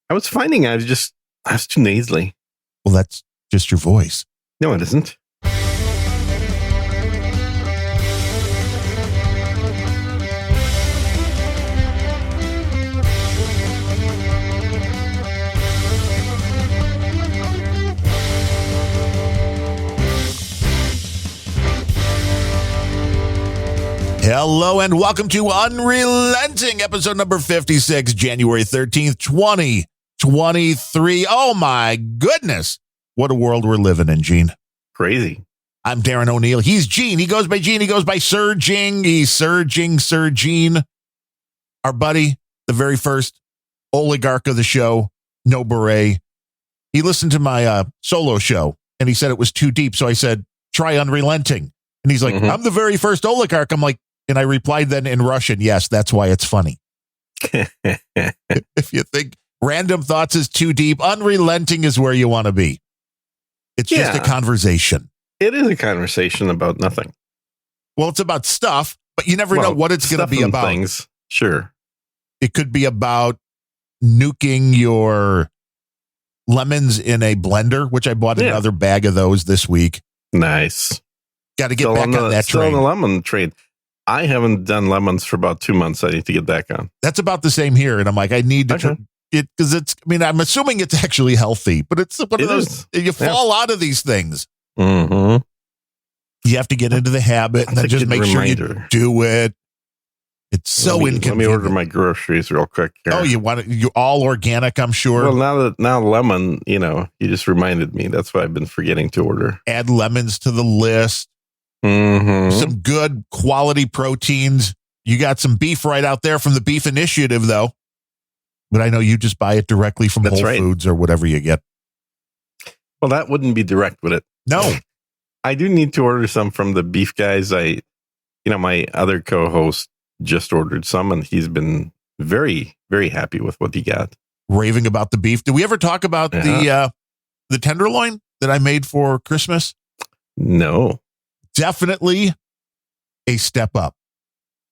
I was finding I was too nasally. Well, that's just your voice. No, it isn't. Hello and welcome to Unrelenting, episode number 56, January 13th, 2023. Oh my goodness. What a world we're living in, Gene. Crazy. I'm Darren O'Neill. He's Gene. He goes by Gene. He goes by Sir Gene. He's Sir Gene. Our buddy, the very first oligarch of the show, No Beret. He listened to my solo show and he said it was too deep. So I said, try Unrelenting. And he's like, I'm the very first oligarch. I'm like, and I replied then in Russian, yes, that's why it's funny. If you think Random Thoughts is too deep, Unrelenting is where you want to be. It's just a conversation. It is a conversation about nothing. Well, it's about stuff, but you never know what it's going to be about. Things. Sure. It could be about nuking your lemons in a blender, which I bought another bag of those this week. Nice. Got to get back on that train. Still on the lemon train. I haven't done lemons for about 2 months. I need to get back on. That's about the same here. And I'm like, I need to try it because I'm assuming it's actually healthy, but it's one of those, you fall out of these things. Mm-hmm. You have to get into the habit and then just make sure you do it. It's so inconvenient. Let me order my groceries real quick here. Oh, you're all organic, I'm sure. Well, now lemon, you just reminded me. That's why I've been forgetting to order. Add lemons to the list. Mm-hmm. Some good quality proteins. You got some beef right out there from the Beef Initiative, though. But I know you just buy it directly from Whole Foods or whatever you get. Well, that wouldn't be direct, would it? No. I do need to order some from the beef guys. My other co-host just ordered some, and he's been very, very happy with what he got. Raving about the beef. Did we ever talk about the tenderloin that I made for Christmas? No. Definitely a step up.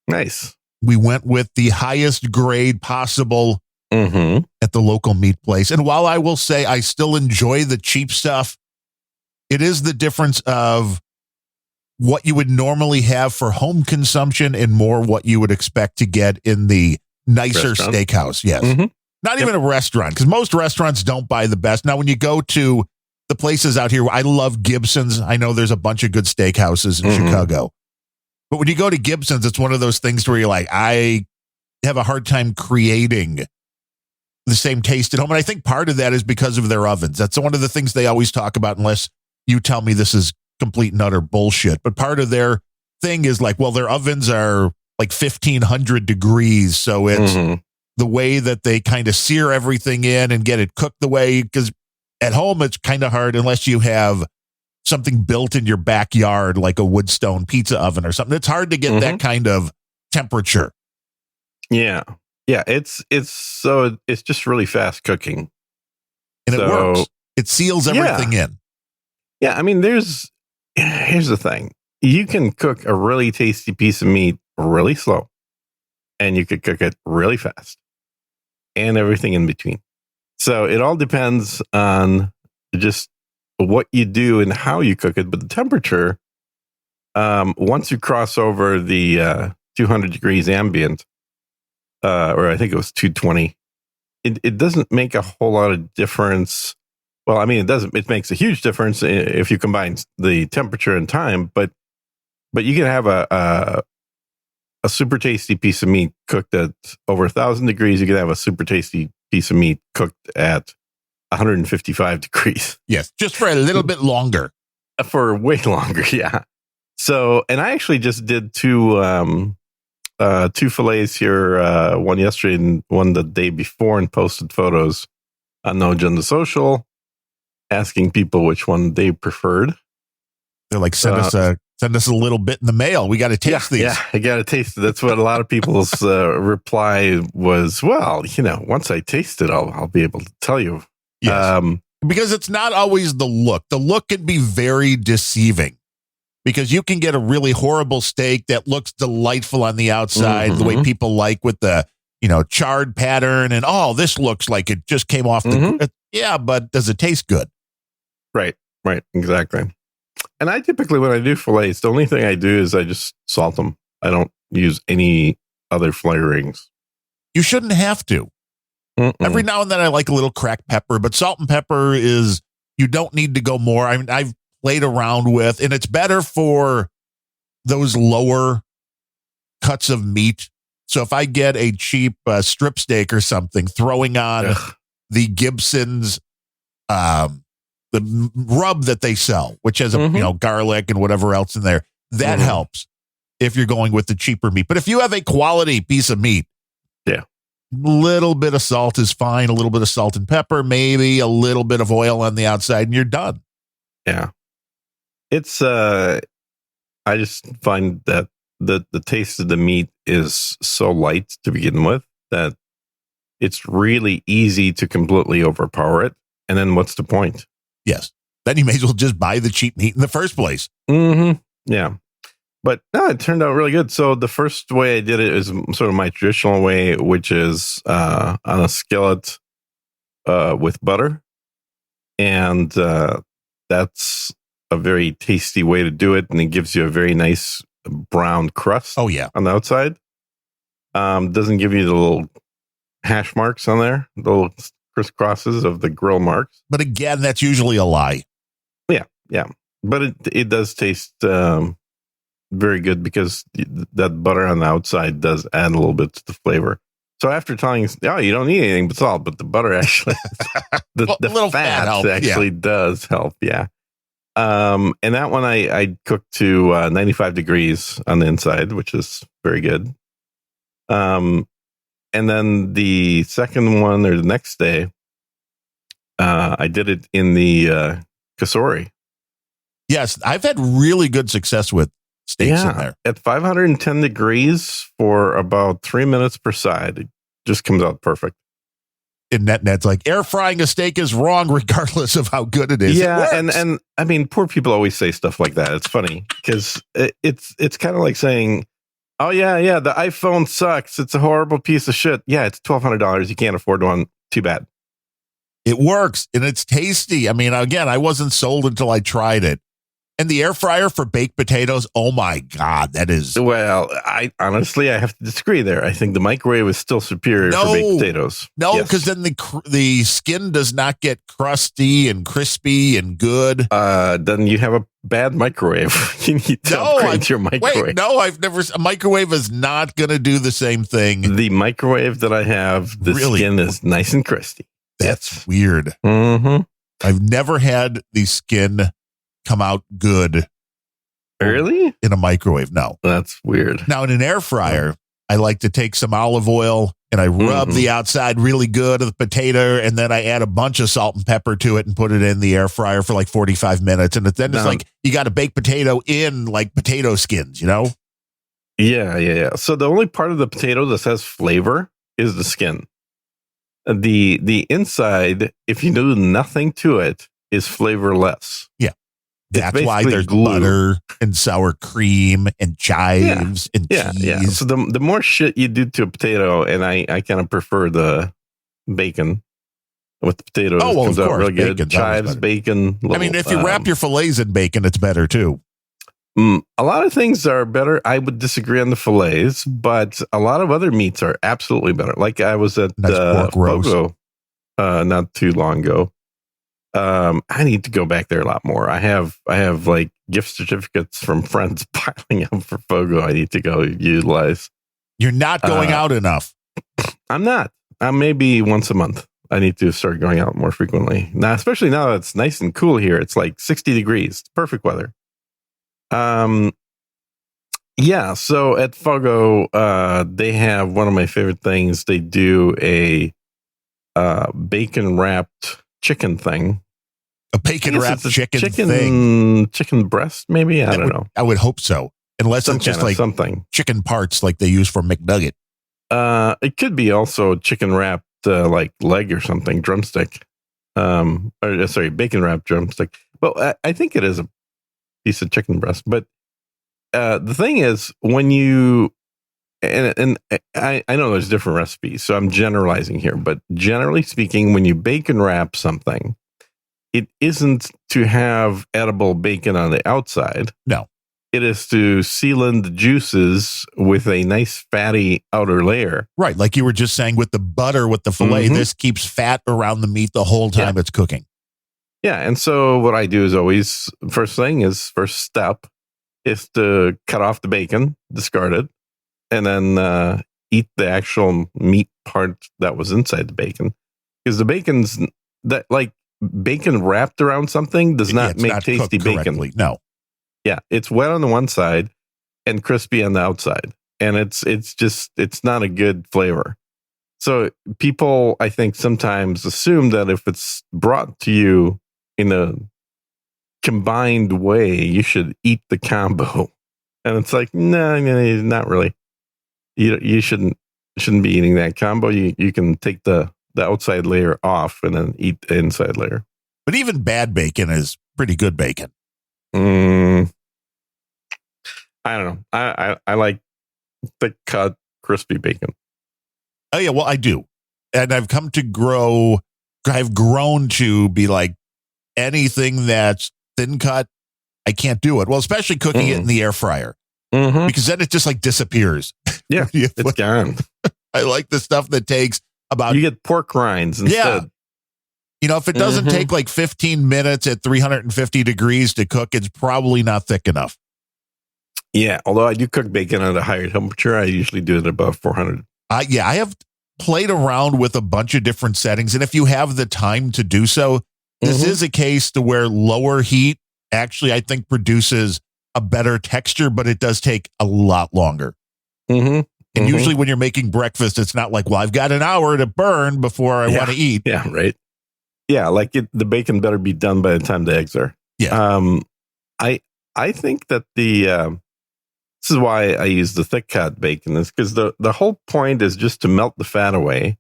Nice. We went with the highest grade possible at the local meat place. And while I will say I still enjoy the cheap stuff, it is the difference of what you would normally have for home consumption and more what you would expect to get in the nicer steakhouse. Yes. Not even a restaurant, because most restaurants don't buy the best. Now, when you go to the places out here, I love Gibson's. I know there's a bunch of good steakhouses in Chicago. But when you go to Gibson's, it's one of those things where you're like, I have a hard time creating the same taste at home. And I think part of that is because of their ovens. That's one of the things they always talk about, unless you tell me this is complete and utter bullshit. But part of their thing is like, well, their ovens are like 1,500 degrees. So it's the way that they kind of sear everything in and get it cooked the way, because at home, it's kind of hard unless you have something built in your backyard, like a Woodstone pizza oven or something. It's hard to get that kind of temperature. Yeah. Yeah. It's just really fast cooking. And it works. It seals everything in. Yeah. I mean, here's the thing. You can cook a really tasty piece of meat really slow, and you could cook it really fast, and everything in between. So it all depends on just what you do and how you cook it. But the temperature, once you cross over the 200 degrees ambient, or I think it was 220, it doesn't make a whole lot of difference. Well, I mean, it doesn't. It makes a huge difference if you combine the temperature and time. But you can have a super tasty piece of meat cooked at over 1,000 degrees. You can have a super tasty piece of meat cooked at 155 degrees. Yes, just for a little bit longer. For way longer, yeah. So, and I actually just did two fillets here, one yesterday and one the day before, and posted photos on No Agenda Social, asking people which one they preferred. They're like, send us a little bit in the mail. We got to taste these. Yeah, I got to taste it. That's what a lot of people's reply was. Well, once I taste it, I'll be able to tell you. Yes. Because it's not always the look. The look can be very deceiving, because you can get a really horrible steak that looks delightful on the outside, the way people like, with the charred pattern and this looks like it just came off the yeah, but does it taste good? Right, exactly. And I typically, when I do fillets, the only thing I do is I just salt them. I don't use any other flavorings. You shouldn't have to. Every now and then I like a little cracked pepper, but salt and pepper you don't need to go more. I mean, I've played around with, and it's better for those lower cuts of meat. So if I get a cheap strip steak or something, throwing on the Gibson's, the rub that they sell, which has garlic and whatever else in there, that helps if you're going with the cheaper meat. But if you have a quality piece of meat, little bit of salt is fine. A little bit of salt and pepper, maybe a little bit of oil on the outside, and you're done. Yeah. It's, I just find that the taste of the meat is so light to begin with that it's really easy to completely overpower it. And then what's the point? Yes. Then you may as well just buy the cheap meat in the first place. Yeah. But no, it turned out really good. So the first way I did it is sort of my traditional way, which is on a skillet with butter. And that's a very tasty way to do it. And it gives you a very nice brown crust on the outside. Doesn't give you the little hash marks on there, the little crisscrosses of the grill marks. But again, that's usually a lie. Yeah. But it does taste very good because that butter on the outside does add a little bit to the flavor. So after telling you don't need anything but salt, but the butter actually, the fat actually does help. Yeah. And that one I cooked to 95 degrees on the inside, which is very good. And then the second one or the next day, I did it in the Kasori. Yes, I've had really good success with steaks in there. At 510 degrees for about 3 minutes per side. It just comes out perfect. And Ned's like, air frying a steak is wrong regardless of how good it is. Yeah, and I mean, poor people always say stuff like that. It's funny because it's kind of like saying, oh, yeah, the iPhone sucks. It's a horrible piece of shit. Yeah, it's $1,200. You can't afford one. Too bad. It works, and it's tasty. I mean, again, I wasn't sold until I tried it. And the air fryer for baked potatoes, oh my God, that is... Well, I honestly have to disagree there. I think the microwave is still superior for baked potatoes. No, because then the skin does not get crusty and crispy and good. Then you have a bad microwave. You need to upgrade your microwave. Wait, no, a microwave is not going to do the same thing. The microwave that I have, the skin is nice and crispy. That's weird. I've never had the skin come out good. Really? In a microwave. No. That's weird. Now in an air fryer, I like to take some olive oil and I rub the outside really good of the potato, and then I add a bunch of salt and pepper to it and put it in the air fryer for like 45 minutes. And then it's like you got a baked potato in like potato skins, you know? Yeah. So the only part of the potato that has flavor is the skin. The inside, if you do nothing to it, is flavorless. Yeah. That's why there's butter and sour cream and chives and cheese. Yeah. So the more shit you do to a potato, and I kind of prefer the bacon with the potatoes. Oh, well, comes of out course. real good. Chives, bacon. I mean, if you wrap your fillets in bacon, it's better too. A lot of things are better. I would disagree on the fillets, but a lot of other meats are absolutely better. Like I was at Fogo not too long ago. I need to go back there a lot more. I have like gift certificates from friends piling up for Fogo. I need to go utilize. You're not going out enough. I'm not. Maybe once a month. I need to start going out more frequently now, especially now that it's nice and cool here. It's like 60 degrees. It's perfect weather. Yeah. So at Fogo, they have one of my favorite things. They do a bacon wrapped chicken thing. A bacon wrapped chicken thing. Chicken breast, maybe? I don't know. I would hope so. Unless it's just like something chicken parts like they use for McNugget. It could be also chicken wrapped like leg or something, drumstick. Bacon wrapped drumstick. Well, I think it is a piece of chicken breast. But the thing is, when you and I know there's different recipes, so I'm generalizing here, but generally speaking, when you bacon wrap something, it isn't to have edible bacon on the outside. No. It is to seal in the juices with a nice fatty outer layer. Right. Like you were just saying with the butter, with the filet, this keeps fat around the meat the whole time it's cooking. Yeah. And so what I do is always, first step is to cut off the bacon, discard it, and then eat the actual meat part that was inside the bacon. Because the bacon's that, like, bacon wrapped around something does not make tasty bacon. No. Yeah, it's wet on the one side and crispy on the outside, and it's not a good flavor. So people, I think, sometimes assume that if it's brought to you in a combined way, you should eat the combo, and it's like, no, not really. You shouldn't be eating that combo. You can take the outside layer off and then eat the inside layer. But even bad bacon is pretty good bacon. I don't know. I like thick cut, crispy bacon. Oh yeah, well I do, and I've grown to be like, anything that's thin cut, I can't do it. Well, especially cooking it in the air fryer, because then it just like disappears. Yeah, it's gone. I like the stuff that takes about. You get pork rinds instead. Yeah. You know, if it doesn't take like 15 minutes at 350 degrees to cook, it's probably not thick enough. Yeah, although I do cook bacon at a higher temperature, I usually do it above 400. I have played around with a bunch of different settings, and if you have the time to do so, this is a case to where lower heat actually, I think, produces a better texture, but it does take a lot longer. And usually when you're making breakfast, it's not like, well, I've got an hour to burn before I want to eat. Yeah, right. Yeah, like the bacon better be done by the time the eggs are. Yeah. I think that this is why I use the thick cut bacon, is because the whole point is just to melt the fat away,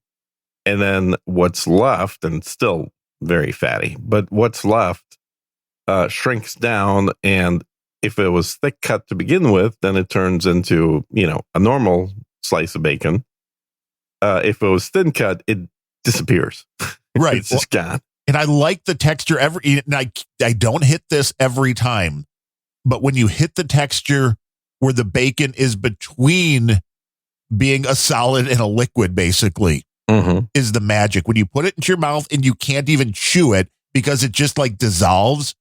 and then what's left, and it's still very fatty, but what's left shrinks down, and if it was thick cut to begin with, then it turns into, a normal slice of bacon. If it was thin cut, it disappears. Right. It's just gone. And I like the texture and I don't hit this every time, but when you hit the texture where the bacon is between being a solid and a liquid, basically, is the magic. When you put it into your mouth and you can't even chew it because it just like dissolves,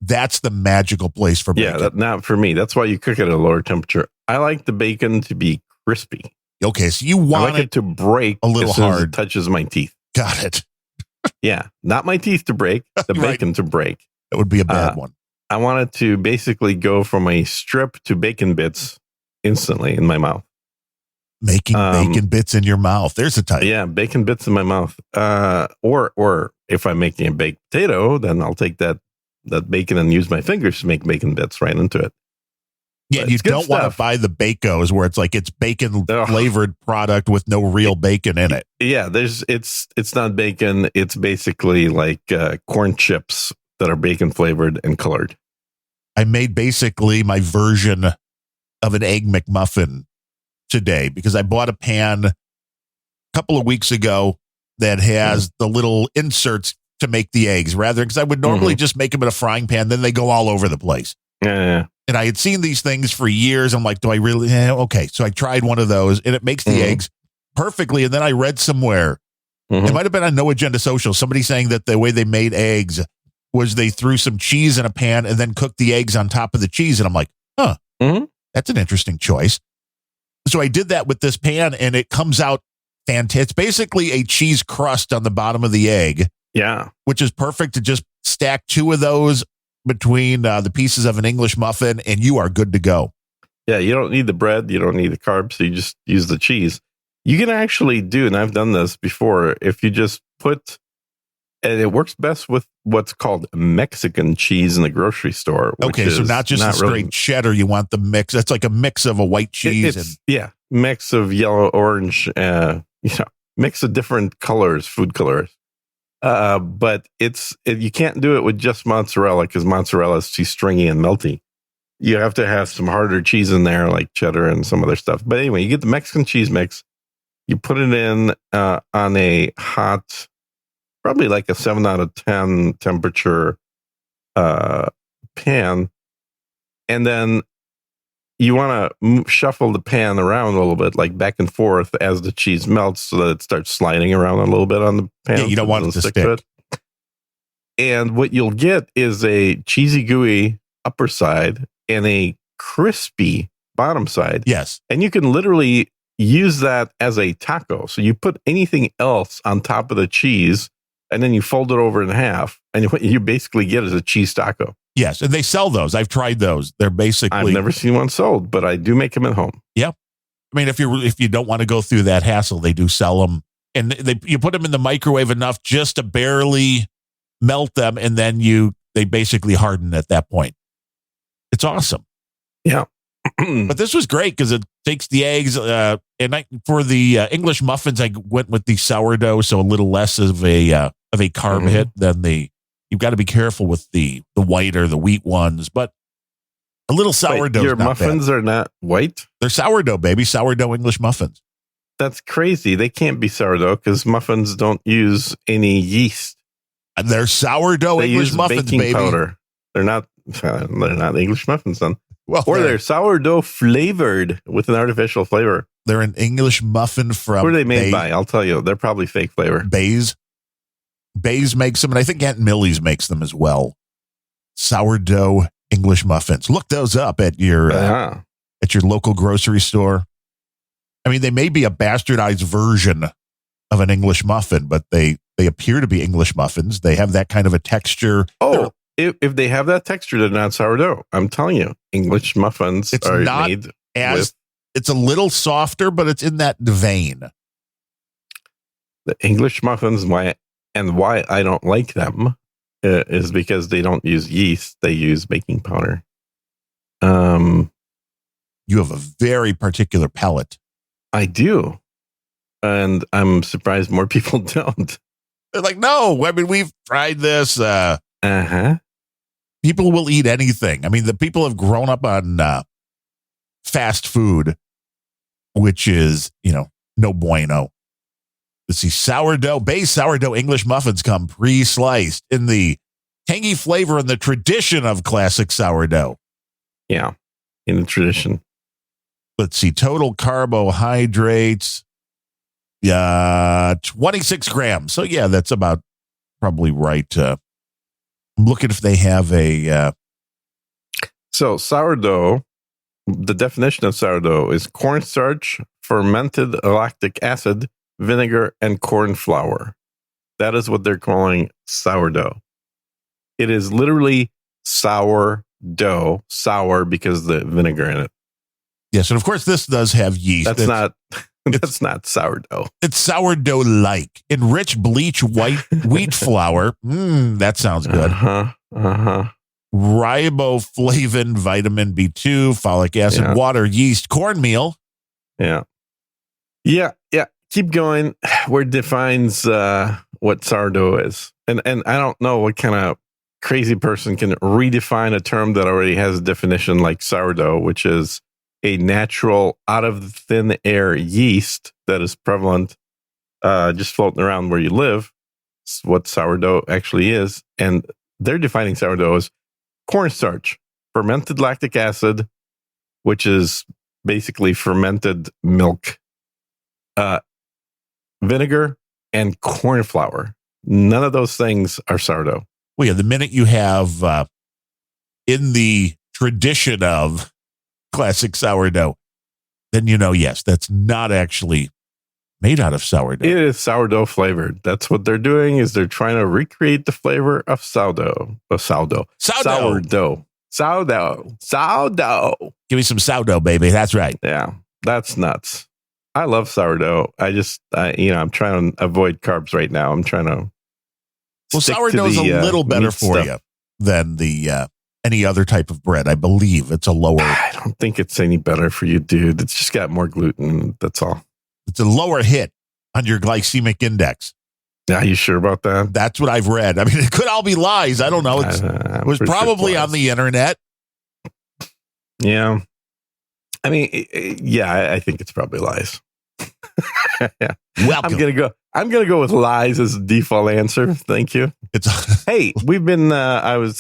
that's the magical place for bacon. Yeah, not for me. That's why you cook it at a lower temperature. I like the bacon to be crispy. Okay, so you want it to break a little as soon hard. as it touches my teeth. Got it. Yeah, not my teeth to break, the bacon to break. That would be a bad one. I want it to basically go from a strip to bacon bits instantly in my mouth. Making bacon bits in your mouth. There's a type. Yeah, bacon bits in my mouth. Or if I'm making a baked potato, then I'll take that bacon and use my fingers to make bacon bits right into it. Yeah, you don't want to buy the Bacos where it's like it's bacon flavored product with no real bacon in it. Yeah, it's not bacon. It's basically like corn chips that are bacon flavored and colored. I made basically my version of an egg McMuffin today because I bought a pan a couple of weeks ago that has the little inserts to make the eggs because I would normally just make them in a frying pan. Then they go all over the place. Yeah. And I had seen these things for years. I'm like, do I really? Okay. So I tried one of those and it makes the eggs perfectly. And then I read somewhere, it might have been on No Agenda Social, somebody saying that the way they made eggs was they threw some cheese in a pan and then cooked the eggs on top of the cheese. And I'm like, that's an interesting choice. So I did that with this pan and it comes out fantastic. It's basically a cheese crust on the bottom of the egg. Yeah. Which is perfect to just stack two of those between the pieces of an English muffin, and you are good to go. Yeah, you don't need the bread. You don't need the carbs. So you just use the cheese. You can actually do, and I've done this before, if you just put, and it works best with what's called Mexican cheese in the grocery store. Okay, so not just a straight cheddar. You want the mix. That's like a mix of a white cheese. Mix of yellow, orange, mix of different colors, food colors. But you can't do it with just mozzarella because mozzarella is too stringy and melty. You have to have some harder cheese in there, like cheddar and some other stuff. But anyway, you get the Mexican cheese mix. You put it in on a hot, probably like a 7 out of 10 temperature pan. And then you want to shuffle the pan around a little bit, like back and forth as the cheese melts so that it starts sliding around a little bit on the pan. Yeah, you don't want it to stick to it. And what you'll get is a cheesy, gooey upper side and a crispy bottom side. Yes. And you can literally use that as a taco. So you put anything else on top of the cheese and then you fold it over in half. And what you basically get is a cheese taco. Yes. And they sell those. I've tried those. They're basically. I've never seen one sold, but I do make them at home. Yep. I mean, if you don't want to go through that hassle, they do sell them. And you put them in the microwave enough just to barely melt them. And then they basically harden at that point. It's awesome. Yeah. But this was great because it takes the eggs. And for the English muffins, I went with the sourdough, so a little less of a carb hit than you've got to be careful with the white or the wheat ones, but a little sourdough. Your muffins are not white? They're sourdough, baby. Sourdough English muffins. That's crazy. They can't be sourdough because muffins don't use any yeast. They're sourdough English muffins, baking baby. Powder. They're not English muffins then. Well, or they're sourdough flavored with an artificial flavor. They're an English muffin from. Who are they made by? I'll tell you. They're probably fake flavor. Bayes makes them, and I think Aunt Millie's makes them as well. Sourdough English muffins. Look those up at your local grocery store. I mean, they may be a bastardized version of an English muffin, but they appear to be English muffins. They have that kind of a texture. Oh, if they have that texture, they're not sourdough. I'm telling you, English muffins are made it's a little softer, but it's in that vein. The English muffins, why I don't like them is because they don't use yeast. They use baking powder. You have a very particular palate. I do. And I'm surprised more people don't. They're like, no, I mean, we've tried this. People will eat anything. I mean, the people have grown up on fast food, which is, no bueno. Let's see, Bayes sourdough English muffins come pre-sliced in the tangy flavor and the tradition of classic sourdough. Yeah, in the tradition. Let's see, total carbohydrates, 26 grams. So, yeah, that's about probably right. I'm looking if they have a... So, sourdough, the definition of sourdough is cornstarch, fermented lactic acid, vinegar, and corn flour. That is what they're calling sourdough. It is literally sour dough, sour because of the vinegar in it. Yes, and of course this does have yeast. That's not sourdough. It's sourdough-like. Enriched bleach wheat flour. That sounds good. Riboflavin, vitamin B2, folic acid, water, yeast, cornmeal. Yeah. Keep going. Where it defines what sourdough is. And I don't know what kind of crazy person can redefine a term that already has a definition like sourdough, which is a natural out of thin air yeast that is prevalent just floating around where you live. It's what sourdough actually is. And they're defining sourdough as cornstarch, fermented lactic acid, which is basically fermented milk, vinegar, and corn flour. None of those things are sourdough. Well, yeah, the minute you have in the tradition of classic sourdough, then yes, that's not actually made out of sourdough. It is sourdough flavored. That's what they're doing, is they're trying to recreate the flavor of sourdough. Sourdough. Give me some sourdough, baby. That's right. Yeah, that's nuts. I love sourdough. I'm trying to avoid carbs right now. I'm trying to. Well, sourdough is a little better for you than the any other type of bread. I believe it's a lower. I don't think it's any better for you, dude. It's just got more gluten. That's all. It's a lower hit on your glycemic index. Are you sure about that? That's what I've read. I mean, it could all be lies. I don't know. It was probably on the internet. Yeah. I mean, I think it's probably lies. Yeah. Welcome. I'm gonna go with lies as a default answer. Thank you. Hey, we've been. I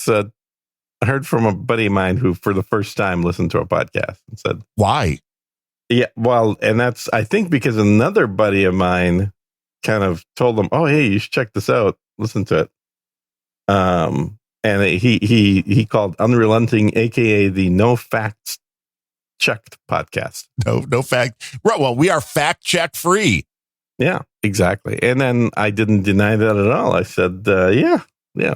heard from a buddy of mine who, for the first time, listened to our podcast and said, "Why?" Yeah, well, and that's, I think, because another buddy of mine kind of told them, "Oh, hey, you should check this out. Listen to it." And he called Unrelenting, aka the No Facts Checked podcast. No fact. Well, we are fact check free. Yeah, exactly. And then I didn't deny that at all. I said, yeah.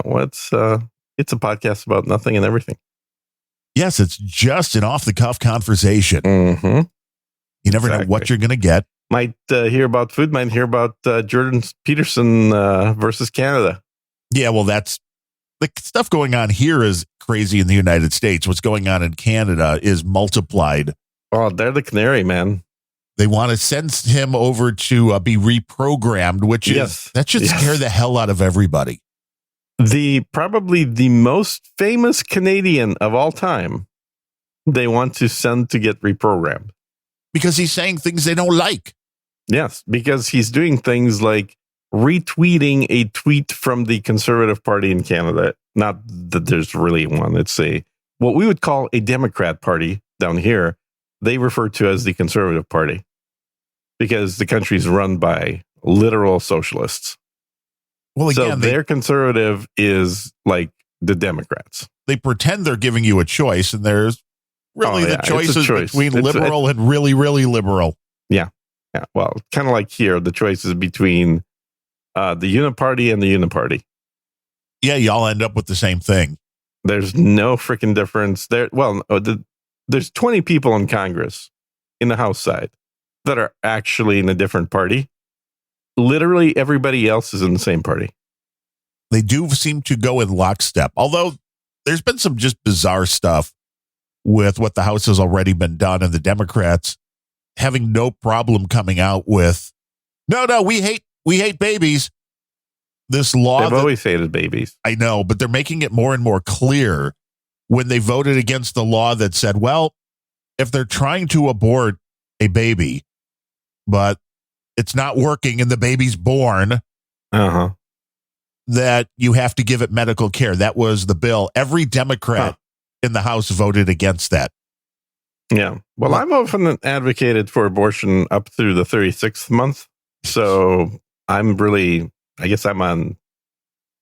Well, it's a podcast about nothing and everything. Yes, it's just an off the cuff conversation. Mm-hmm. You never know what you're going to get. Might hear about food. Might hear about Jordan Peterson versus Canada. Yeah, well, that's the stuff going on here is crazy in the United States. What's going on in Canada is multiplied. Oh, they're the canary, man. They want to send him over to be reprogrammed, which is that should scare the hell out of everybody. Probably the most famous Canadian of all time, they want to send to get reprogrammed. Because he's saying things they don't like. Yes, because he's doing things like retweeting a tweet from the Conservative Party in Canada. Not that there's really one. It's what we would call a Democrat Party down here. They refer to as the Conservative Party because the country's run by literal socialists. Well, again, so their conservative is like the Democrats. They pretend they're giving you a choice, and there's really the choices between liberal and really, really liberal. Yeah. Well, kind of like here, the choices between the Uniparty and the Uniparty. Yeah, y'all end up with the same thing. There's no freaking difference there. Well, there's 20 people in Congress in the House side that are actually in a different party. Literally everybody else is in the same party. They do seem to go in lockstep, although there's been some just bizarre stuff with what the House has already been done, and the Democrats having no problem coming out with, no, we hate babies. This law. They've always hated babies. I know, but they're making it more and more clear when they voted against the law that said, well, if they're trying to abort a baby, but it's not working and the baby's born, that you have to give it medical care. That was the bill. Every Democrat in the House voted against that. Yeah. Well, I've often advocated for abortion up through the 36th month. So I'm really, I guess I'm on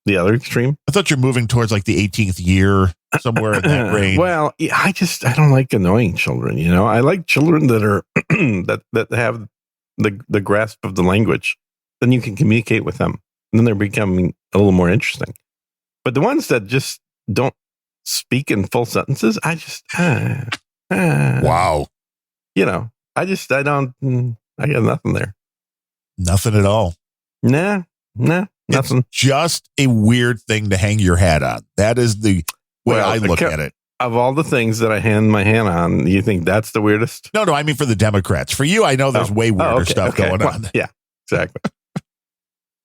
the other extreme. I thought you're moving towards like the 18th year, somewhere in that range. Well, I don't like annoying children. You know, I like children that are that have the grasp of the language. Then you can communicate with them, and then they're becoming a little more interesting. But the ones that just don't speak in full sentences, I just wow. You know, I got nothing there. Nothing at all. Nah, nothing. It's just a weird thing to hang your hat on. That is the way I look at it. Of all the things that I hang my hand on, you think that's the weirdest? No, I mean for the Democrats. For you, I know there's way weirder stuff going on. Yeah, exactly.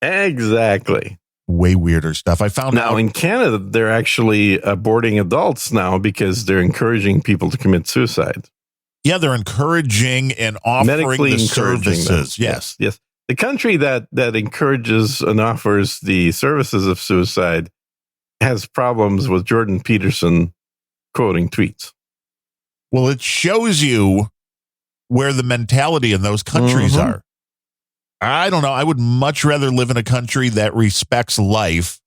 Exactly. Way weirder stuff. I found out. Now, in Canada, they're actually aborting adults now because they're encouraging people to commit suicide. Yeah, they're encouraging and offering the services. Yes. The country that encourages and offers the services of suicide has problems with Jordan Peterson quoting tweets. Well, it shows you where the mentality in those countries are. I don't know. I would much rather live in a country that respects life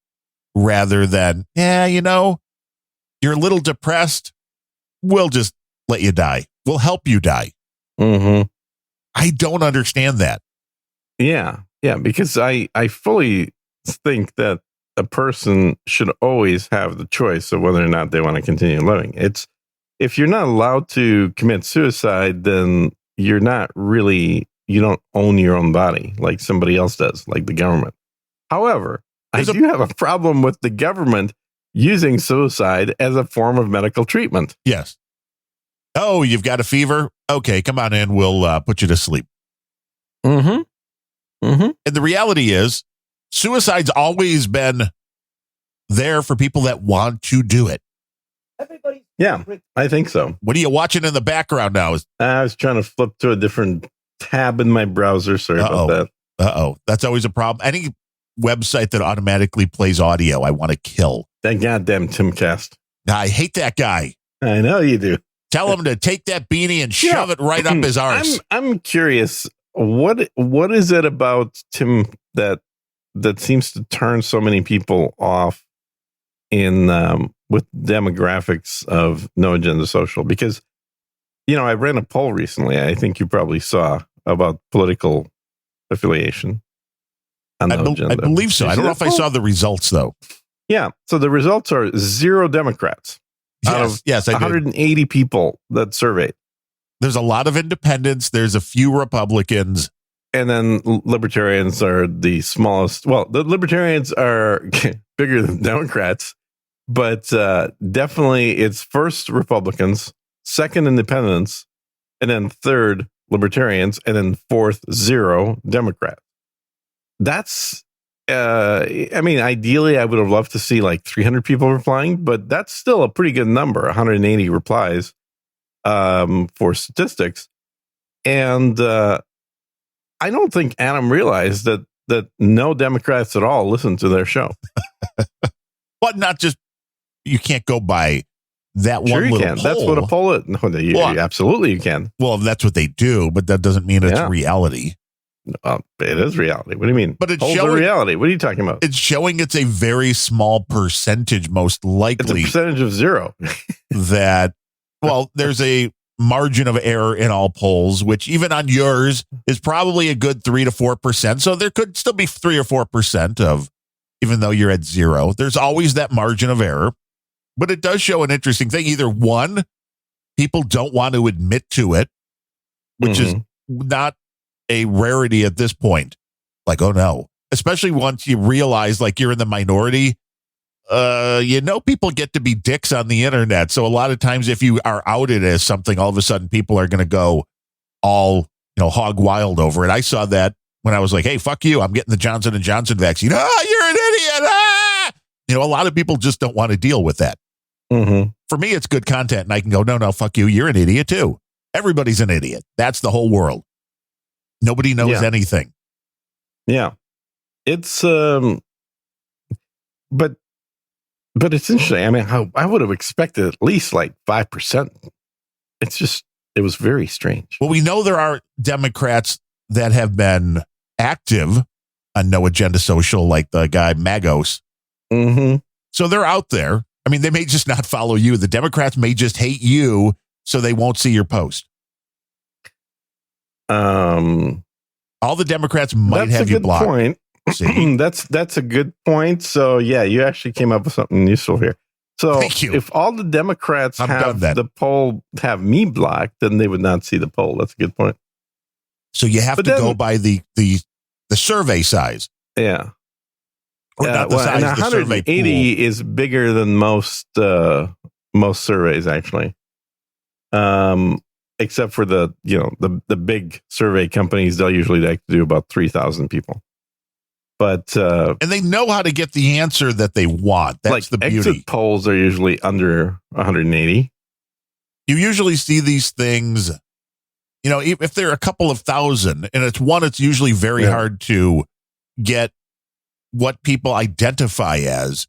rather than, you're a little depressed. We'll just let you die. We'll help you die. I don't understand that. Yeah, because I fully think that a person should always have the choice of whether or not they want to continue living. It's if you're not allowed to commit suicide, then you're not really, you don't own your own body like somebody else does, like the government. However, I do have a problem with the government using suicide as a form of medical treatment. Yes. Oh, you've got a fever? Okay, come on in. We'll put you to sleep. And the reality is, suicide's always been there for people that want to do it. Everybody's Yeah, I think so. What are you watching in the background now? I was trying to flip to a different tab in my browser. Sorry about that. That's always a problem. Any website that automatically plays audio, I want to kill. That goddamn Timcast. I hate that guy. I know you do. Tell him to take that beanie and shove it right up his arse. I'm curious. What is it about Tim that seems to turn so many people off in with demographics of No Agenda Social? Because I ran a poll recently. I think you probably saw about political affiliation. I believe so. I don't know if I saw the results though. Yeah. So the results are 0 Democrats out of 180 people that surveyed. There's a lot of independents. There's a few Republicans. And then libertarians are the smallest. Well, the libertarians are bigger than Democrats, but definitely it's first Republicans, second independents, and then third libertarians, and then fourth 0 Democrats. That's, ideally I would have loved to see like 300 people replying, but that's still a pretty good number, 180 replies for statistics. And I don't think Adam realized that no Democrats at all listen to their show. But not just, you can't go by that one little can. poll. That's what a poll is. No, absolutely you can. Well, that's what they do, but that doesn't mean it's reality. It is reality. What do you mean? But it's polls are reality. What are you talking about? It's showing it's a very small percentage, most likely. It's a percentage of 0. that, well, there's a margin of error in all polls, which even on yours is probably a good 3 to 4%. So there could still be 3 or 4% of, even though you're at 0, there's always that margin of error. But it does show an interesting thing. Either one, people don't want to admit to it, which is not a rarity at this point. Like, oh no, especially once you realize like you're in the minority, people get to be dicks on the internet. So a lot of times if you are outed as something, all of a sudden people are going to go all, hog wild over it. I saw that when I was like, hey, fuck you, I'm getting the Johnson & Johnson vaccine. Oh, you're an idiot. Ah! A lot of people just don't want to deal with that. For me, it's good content. And I can go, no, fuck you. You're an idiot too. Everybody's an idiot. That's the whole world. Nobody knows anything. Yeah. It's, but it's interesting. I mean, I would have expected at least like 5%. It was very strange. Well, we know there are Democrats that have been active on No Agenda Social, like the guy Magos. So they're out there. I mean, they may just not follow you. The Democrats may just hate you, so they won't see your post. All the Democrats might have you blocked. Point. That's a good point. So yeah, you actually came up with something useful here. So if all the Democrats have the poll have me blocked, then they would not see the poll. That's a good point. So you have to go by the survey size. Yeah. Or not the size, and the survey 180 pool. is bigger than most surveys actually. Except for the big survey companies, they'll usually like to do about 3,000 people. But and they know how to get the answer that they want. That's like the beauty. Exit polls are usually under 180. You usually see these things, if they're a couple of thousand, and it's usually very hard to get what people identify as.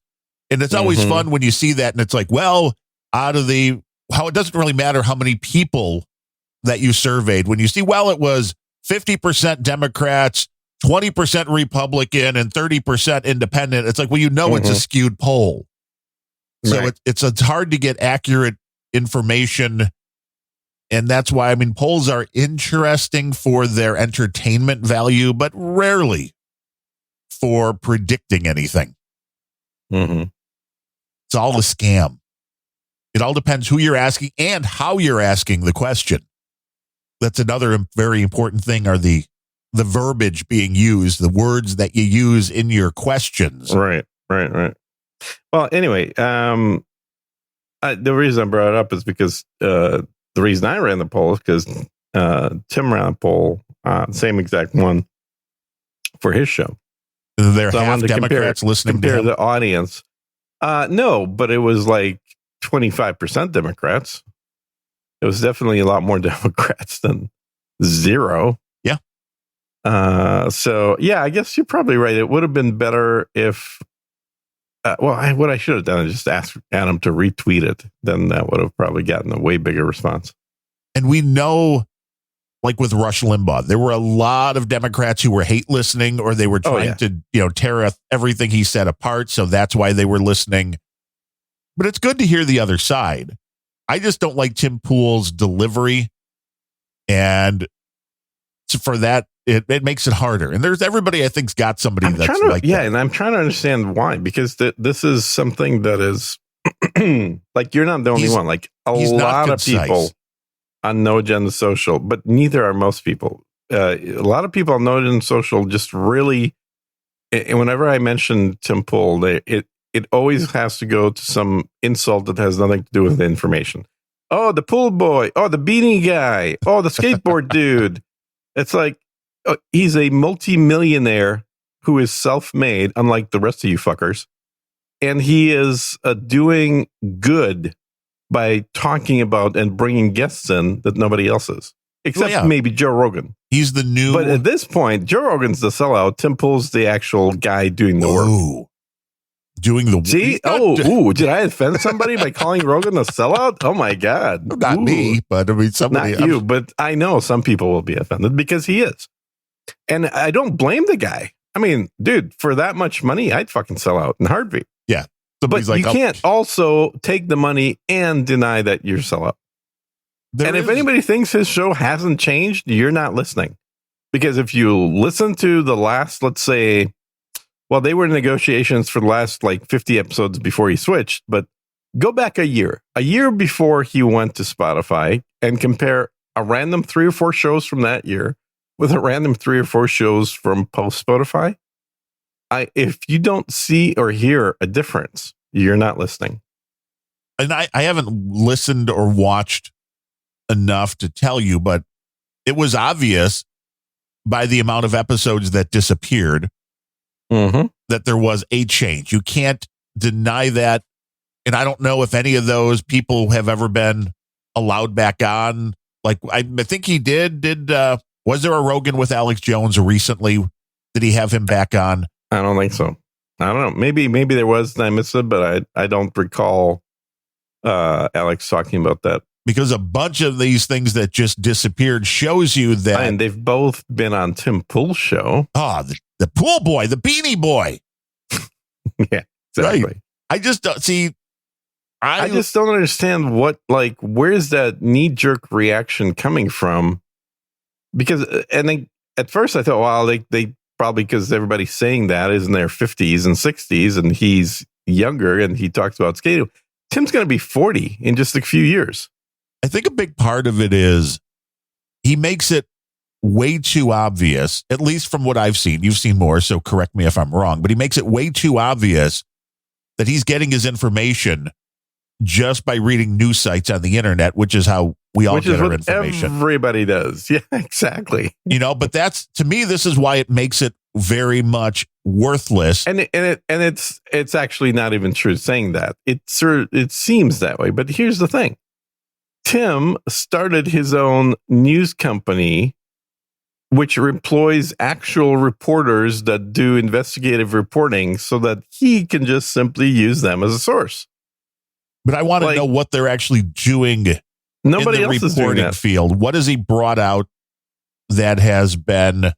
And it's always fun when you see that, and it's like, well, how it doesn't really matter how many people that you surveyed. When you see, well, it was 50% Democrats, 20% Republican, and 30% independent. It's like, well, it's a skewed poll. So it's hard to get accurate information. And that's why, polls are interesting for their entertainment value, but rarely for predicting anything. It's all a scam. It all depends who you're asking and how you're asking the question. That's another very important thing, are the verbiage being used, the words that you use in your questions. Right. Well, anyway, the reason I brought it up is because the reason I ran the poll is because Tim ran a poll, same exact one for his show. There are half Democrats listening to him. The audience. No, but it was like 25% Democrats. It was definitely a lot more Democrats than zero. Yeah. So, yeah, I guess you're probably right. It would have been better if, what I should have done is just ask Adam to retweet it. Then that would have probably gotten a way bigger response. And we know, like with Rush Limbaugh, there were a lot of Democrats who were hate listening, or they were trying to, tear everything he said apart. So that's why they were listening. But it's good to hear the other side. I just don't like Tim Pool's delivery. And so for that, it makes it harder. And there's everybody, I think, has got somebody that's like that. Yeah, and I'm trying to understand why, because this is something that is like, you're not the only one. Like a lot of people on No Agenda Social, but neither are most people. A lot of people on No Agenda Social just really, and whenever I mention Tim Pool, it always has to go to some insult that has nothing to do with the information. Oh, the pool boy. Oh, the beanie guy. Oh, the skateboard dude. It's like, he's a multimillionaire who is self-made, unlike the rest of you fuckers. And he is doing good by talking about and bringing guests in that nobody else is. Except maybe Joe Rogan. He's the new... But at this point, Joe Rogan's the sellout. Tim Pool's the actual guy doing the work. Doing the... See? Did I offend somebody by calling Rogan a sellout? Oh, my God. Not me, but I mean, somebody... Not you, but I know some people will be offended because he is. And I don't blame the guy. I mean, dude, for that much money, I'd fucking sell out in a heartbeat. Yeah. But you can't also take the money and deny that you're sellout. If anybody thinks his show hasn't changed, you're not listening. Because if you listen to the last, let's say, well, they were in negotiations for the last like 50 episodes before he switched, but go back a year before he went to Spotify and compare a random 3 or 4 shows from that year with a random 3 or 4 shows from post Spotify. If you don't see or hear a difference, you're not listening. And I haven't listened or watched enough to tell you, but it was obvious by the amount of episodes that disappeared that there was a change. You can't deny that. And I don't know if any of those people have ever been allowed back on. Like, I think he did. Was there a Rogan with Alex Jones recently? Did he have him back on? I don't think so. I don't know. Maybe there was, and I missed it, but I don't recall Alex talking about that. Because a bunch of these things that just disappeared shows you that... And they've both been on Tim Pool's show. Oh, the pool boy, the beanie boy. Yeah, exactly. Right. I just don't see... I just don't understand where's that knee-jerk reaction coming from? Because, at first I thought, well, they probably, because everybody's saying that, is in their 50s and 60s, and he's younger, and he talks about skating. Tim's going to be 40 in just a few years. I think a big part of it is he makes it way too obvious, at least from what I've seen. You've seen more, so correct me if I'm wrong, but he makes it way too obvious that he's getting his information just by reading news sites on the internet, which is how we all get our information. Everybody does. Yeah, exactly. But that's, to me, this is why it makes it very much worthless. And it's actually not even true saying that. It seems that way, but here's the thing. Tim started his own news company, which employs actual reporters that do investigative reporting so that he can just simply use them as a source. But I want to know what they're actually doing nobody in the else is doing reporting that. field. What has he brought out that has been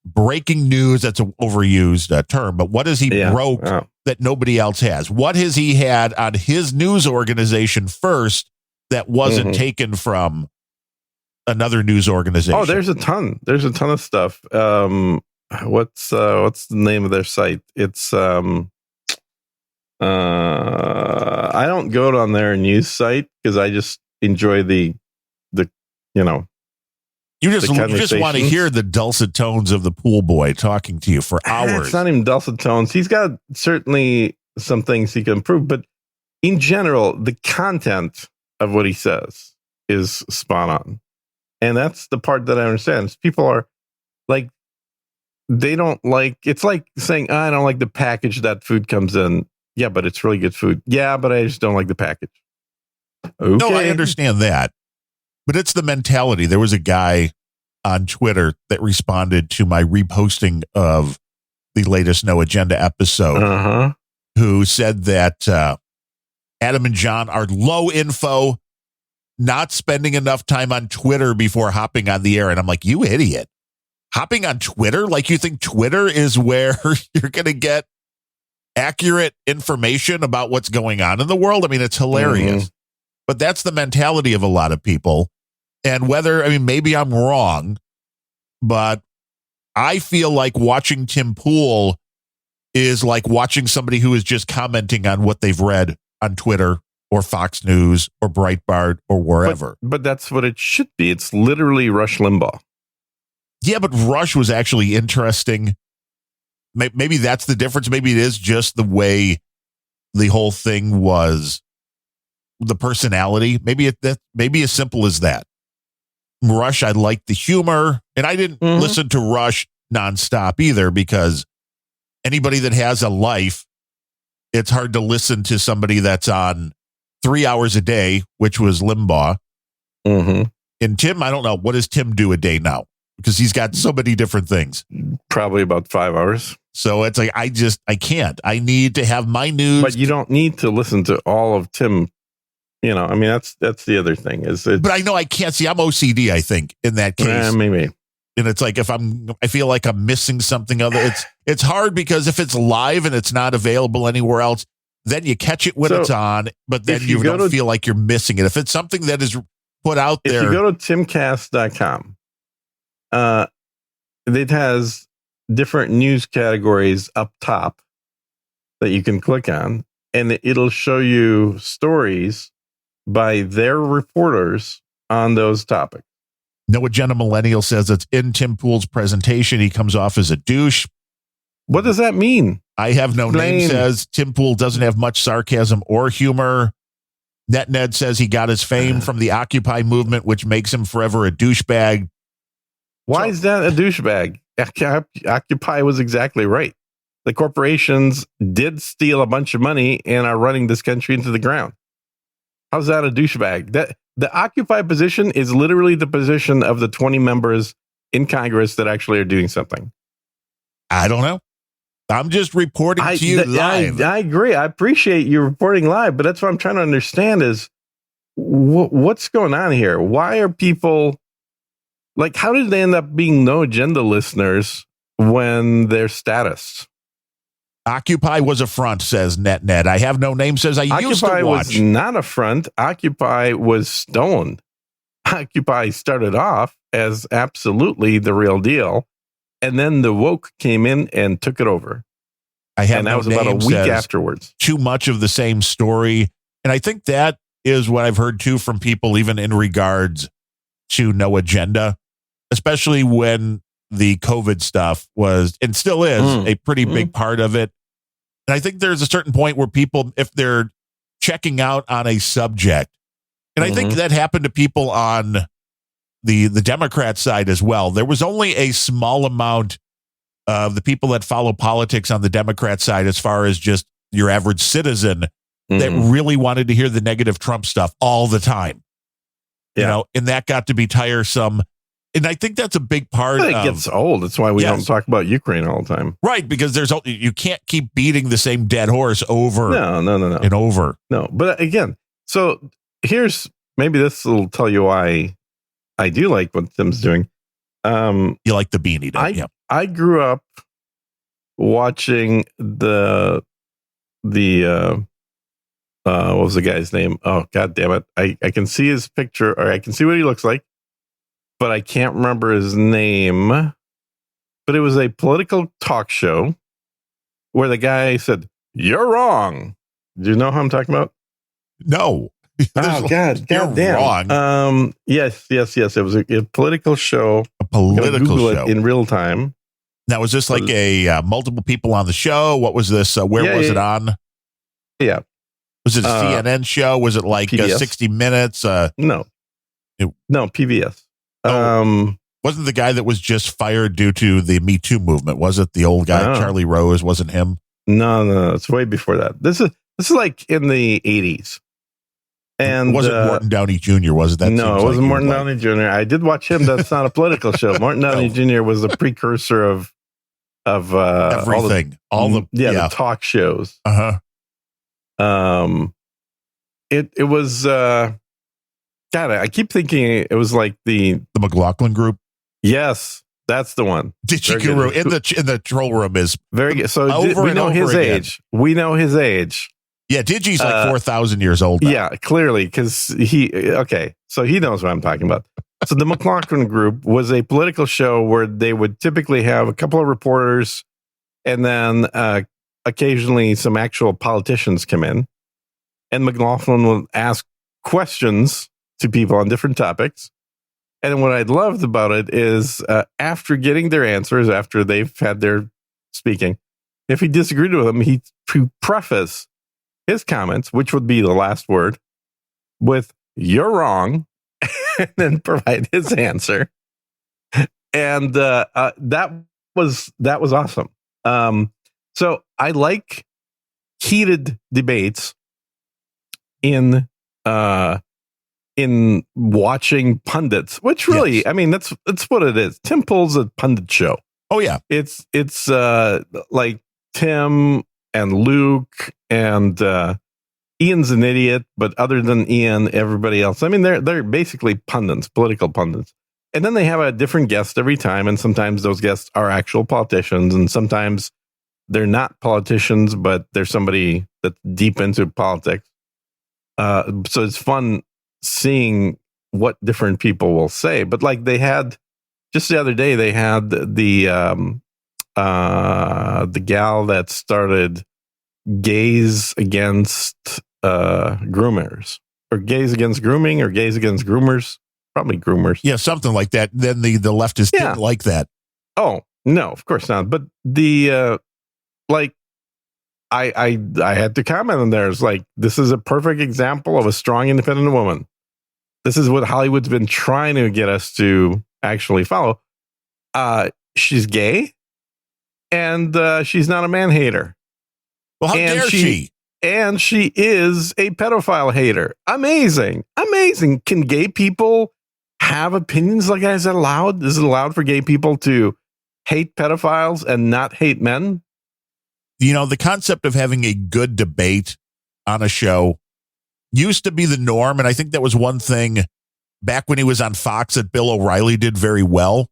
breaking news? That's an overused term, but what has he broke that nobody else has? What has he had on his news organization first that wasn't taken from another news organization? Oh, there's a ton. There's a ton of stuff. What's the name of their site? It's I don't go on their news site because I just enjoy the you just want to hear the dulcet tones of the pool boy talking to you for hours. It's not even dulcet tones. He's got certainly some things he can improve, but in general, the content of what he says is spot on. And that's the part that I understand. People are like, they don't like, it's like saying, I don't like the package that food comes in. Yeah, but it's really good food. Yeah, but I just don't like the package. Okay. No, I understand that. But it's the mentality. There was a guy on Twitter that responded to my reposting of the latest No Agenda episode who said that Adam and John are low info, not spending enough time on Twitter before hopping on the air. And I'm like, you idiot. Hopping on Twitter? Like you think Twitter is where you're going to get accurate information about what's going on in the world? I mean, it's hilarious. But that's the mentality of a lot of people. And maybe I'm wrong, but I feel like watching Tim Pool is like watching somebody who is just commenting on what they've read on Twitter or Fox News or Breitbart or wherever. But that's what it should be. It's literally Rush Limbaugh. Yeah, but Rush was actually interesting. Maybe that's the difference. Maybe it is just the way the whole thing was, the personality. Maybe as simple as that. Rush, I liked the humor, and I didn't listen to Rush nonstop either, because anybody that has a life, it's hard to listen to somebody that's on 3 hours a day, which was Limbaugh. And Tim, I don't know. What does Tim do a day now? Because he's got so many different things. Probably about 5 hours. So it's like, I can't. I need to have my news. But you don't need to listen to all of Tim. That's the other thing. But I know I can't see. I'm OCD, I think, in that case. Maybe. And it's like I feel like I'm missing something other. It's hard because if it's live and it's not available anywhere else, then you catch it when it's on, but then you don't feel like you're missing it. If it's something that is put out there. If you go to timcast.com, it has different news categories up top that you can click on, and it'll show you stories by their reporters on those topics. No Agenda Millennial says it's in Tim Pool's presentation. He comes off as a douche. What does that mean? I have no name says Tim Pool doesn't have much sarcasm or humor. NetNed says he got his fame from the Occupy movement, which makes him forever a douchebag. Why is that a douchebag? Occupy was exactly right. The corporations did steal a bunch of money and are running this country into the ground. How's that a douchebag? The Occupy position is literally the position of the 20 members in Congress that actually are doing something. I don't know. I'm just reporting to you live. I agree. I appreciate you reporting live, but that's what I'm trying to understand is what's going on here? Why are people like, how did they end up being No Agenda listeners when they're statists? Occupy was a front, says NetNed. I have no name, says I used to watch. Occupy was not a front. Occupy was stoned. Occupy started off as absolutely the real deal. And then the woke came in and took it over. And that was about a week afterwards. Too much of the same story. And I think that is what I've heard too from people, even in regards to No Agenda, especially when the COVID stuff was, and still is, a pretty big part of it. And I think there's a certain point where people, if they're checking out on a subject, and I think that happened to people on the Democrat side as well. There was only a small amount of the people that follow politics on the Democrat side, as far as just your average citizen, that really wanted to hear the negative Trump stuff all the time. You know, and that got to be tiresome. And I think that's a big part of it. Gets old. That's why we don't talk about Ukraine all the time. Right, because you can't keep beating the same dead horse over no. and over. No, but again, so maybe this will tell you why I do like what Tim's doing. You like the beanie, don't you? I grew up watching the what was the guy's name? Oh, God damn it. I can see his picture, or I can see what he looks like, but I can't remember his name. But it was a political talk show where the guy said, "You're wrong." Do you know who I'm talking about? No. Oh, God damn. Wrong. Yes. It was a political show. A political show. It in real time. Now, was this like a multiple people on the show? What was this? Where was it on? Yeah. Was it a CNN show? Was it like 60 Minutes? No, PBS. Wasn't the guy that was just fired due to the Me Too movement? Was it the old guy, Charlie Rose? Wasn't him? No, it's way before that. This is like in the 80s. And it wasn't Morton Downey Jr., was it? No, it wasn't Morton Downey Jr. I did watch him. That's not a political show. Morton Downey Jr. was the precursor of everything. The talk shows. It was God, I keep thinking it was like the McLaughlin Group. Yes, that's the one. Digi-Guru in the troll room is very good. So we know his age. We know his age. Yeah, Digi's like 4,000 years old now. Yeah, clearly, because so he knows what I'm talking about. So the McLaughlin Group was a political show where they would typically have a couple of reporters and then occasionally some actual politicians come in. And McLaughlin would ask questions to people on different topics. And what I loved about it is after getting their answers, after they've had their speaking, if he disagreed with them, he'd preface his comments, which would be the last word, with "you're wrong," and then provide his answer. And that was awesome. So I like heated debates in watching pundits, which really, yes. I mean, that's what it is. Tim Pool's a pundit show. Oh yeah, it's like Tim and Luke and Ian's an idiot, but other than Ian, everybody else, I mean, they're basically pundits, political pundits. And then they have a different guest every time, and sometimes those guests are actual politicians, and sometimes they're not politicians, but they're somebody that's deep into politics. So it's fun seeing what different people will say. But like they had just the other day, they had the gal that started Gays Against Groomers, or Gays Against Grooming, or Gays Against Groomers. Probably groomers. Yeah, something like that. Then the leftists didn't like that. Oh, no, of course not. But the I had to comment on there. It's like, this is a perfect example of a strong, independent woman. This is what Hollywood's been trying to get us to actually follow. She's gay, and she's not a man hater. Well, how dare she? And she is a pedophile hater. Amazing. Can gay people have opinions like that? Is it allowed? Is it allowed for gay people to hate pedophiles and not hate men? You know, the concept of having a good debate on a show used to be the norm. And I think that was one thing back when he was on Fox that Bill O'Reilly did very well,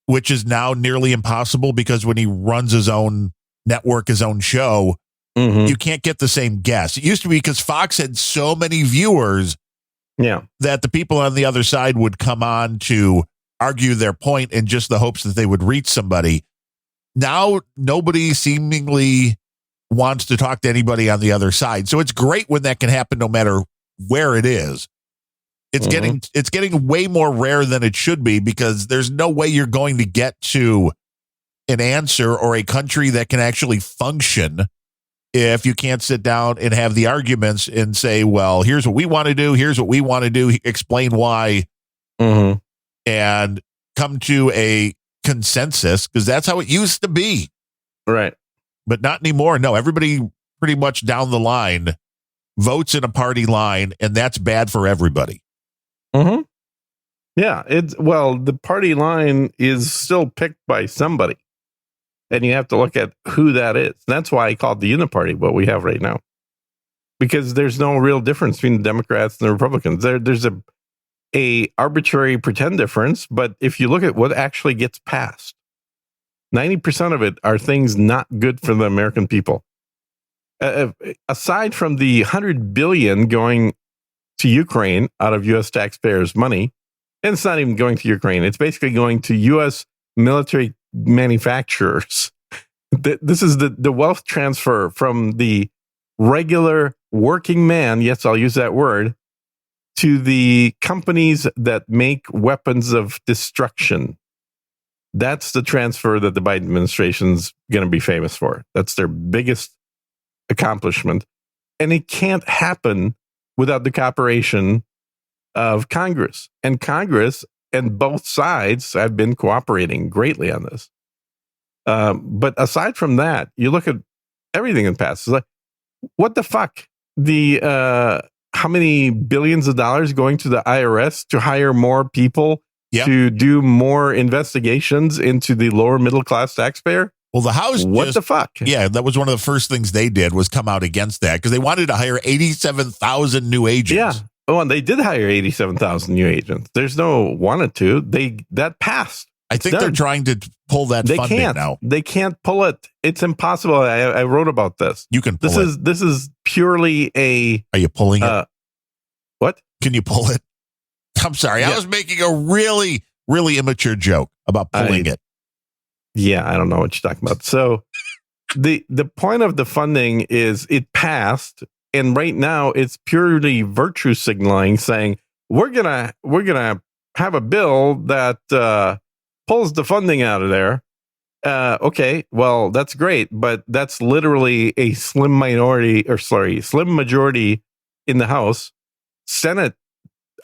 which is now nearly impossible because when he runs his own network, his own show, you can't get the same guests. It used to be because Fox had so many viewers that the people on the other side would come on to argue their point in just the hopes that they would reach somebody. Now, nobody seemingly wants to talk to anybody on the other side. So it's great when that can happen no matter where it is. It's getting way more rare than it should be because there's no way you're going to get to an answer or a country that can actually function if you can't sit down and have the arguments and say, well, here's what we want to do. Here's what we want to do. Explain why and come to a consensus, because that's how it used to be. Right. But not anymore. No, everybody pretty much down the line votes in a party line, and that's bad for everybody. Yeah. The party line is still picked by somebody. And you have to look at who that is. That's why I called the Uniparty what we have right now. Because there's no real difference between the Democrats and the Republicans. There's a arbitrary pretend difference, but if you look at what actually gets passed, 90% of it are things not good for the American people. Aside from the $100 billion going to Ukraine out of U.S. taxpayers' money, and it's not even going to Ukraine, it's basically going to U.S. military manufacturers. This is the wealth transfer from the regular working man, yes, I'll use that word, to the companies that make weapons of destruction. That's the transfer that the Biden administration's going to be famous for. That's their biggest accomplishment. And it can't happen without the cooperation of Congress. And Congress and both sides have been cooperating greatly on this. But aside from that, you look at Everything that passes. Like, what the fuck? How many billions of dollars going to the IRS to hire more people to do more investigations into the lower middle class taxpayer? Well, the House, what the fuck? Yeah, that was one of the first things they did was come out against that because they wanted to hire 87,000 new agents. Yeah. Oh, and they did hire 87,000 new agents. There's no wanted to. That passed. I think they're trying to pull that funding now. They can't pull it. It's impossible. I wrote about this. You can pull it. This is purely a... Are you pulling it? What? Can you pull it? I'm sorry. Yeah. I was making a really, really immature joke about pulling it. Yeah, I don't know what you're talking about. So the point of the funding is it passed, and right now it's purely virtue signaling, saying we're gonna have a bill that pulls the funding out of there. Okay, well that's great, but that's literally a slim majority in the House. Senate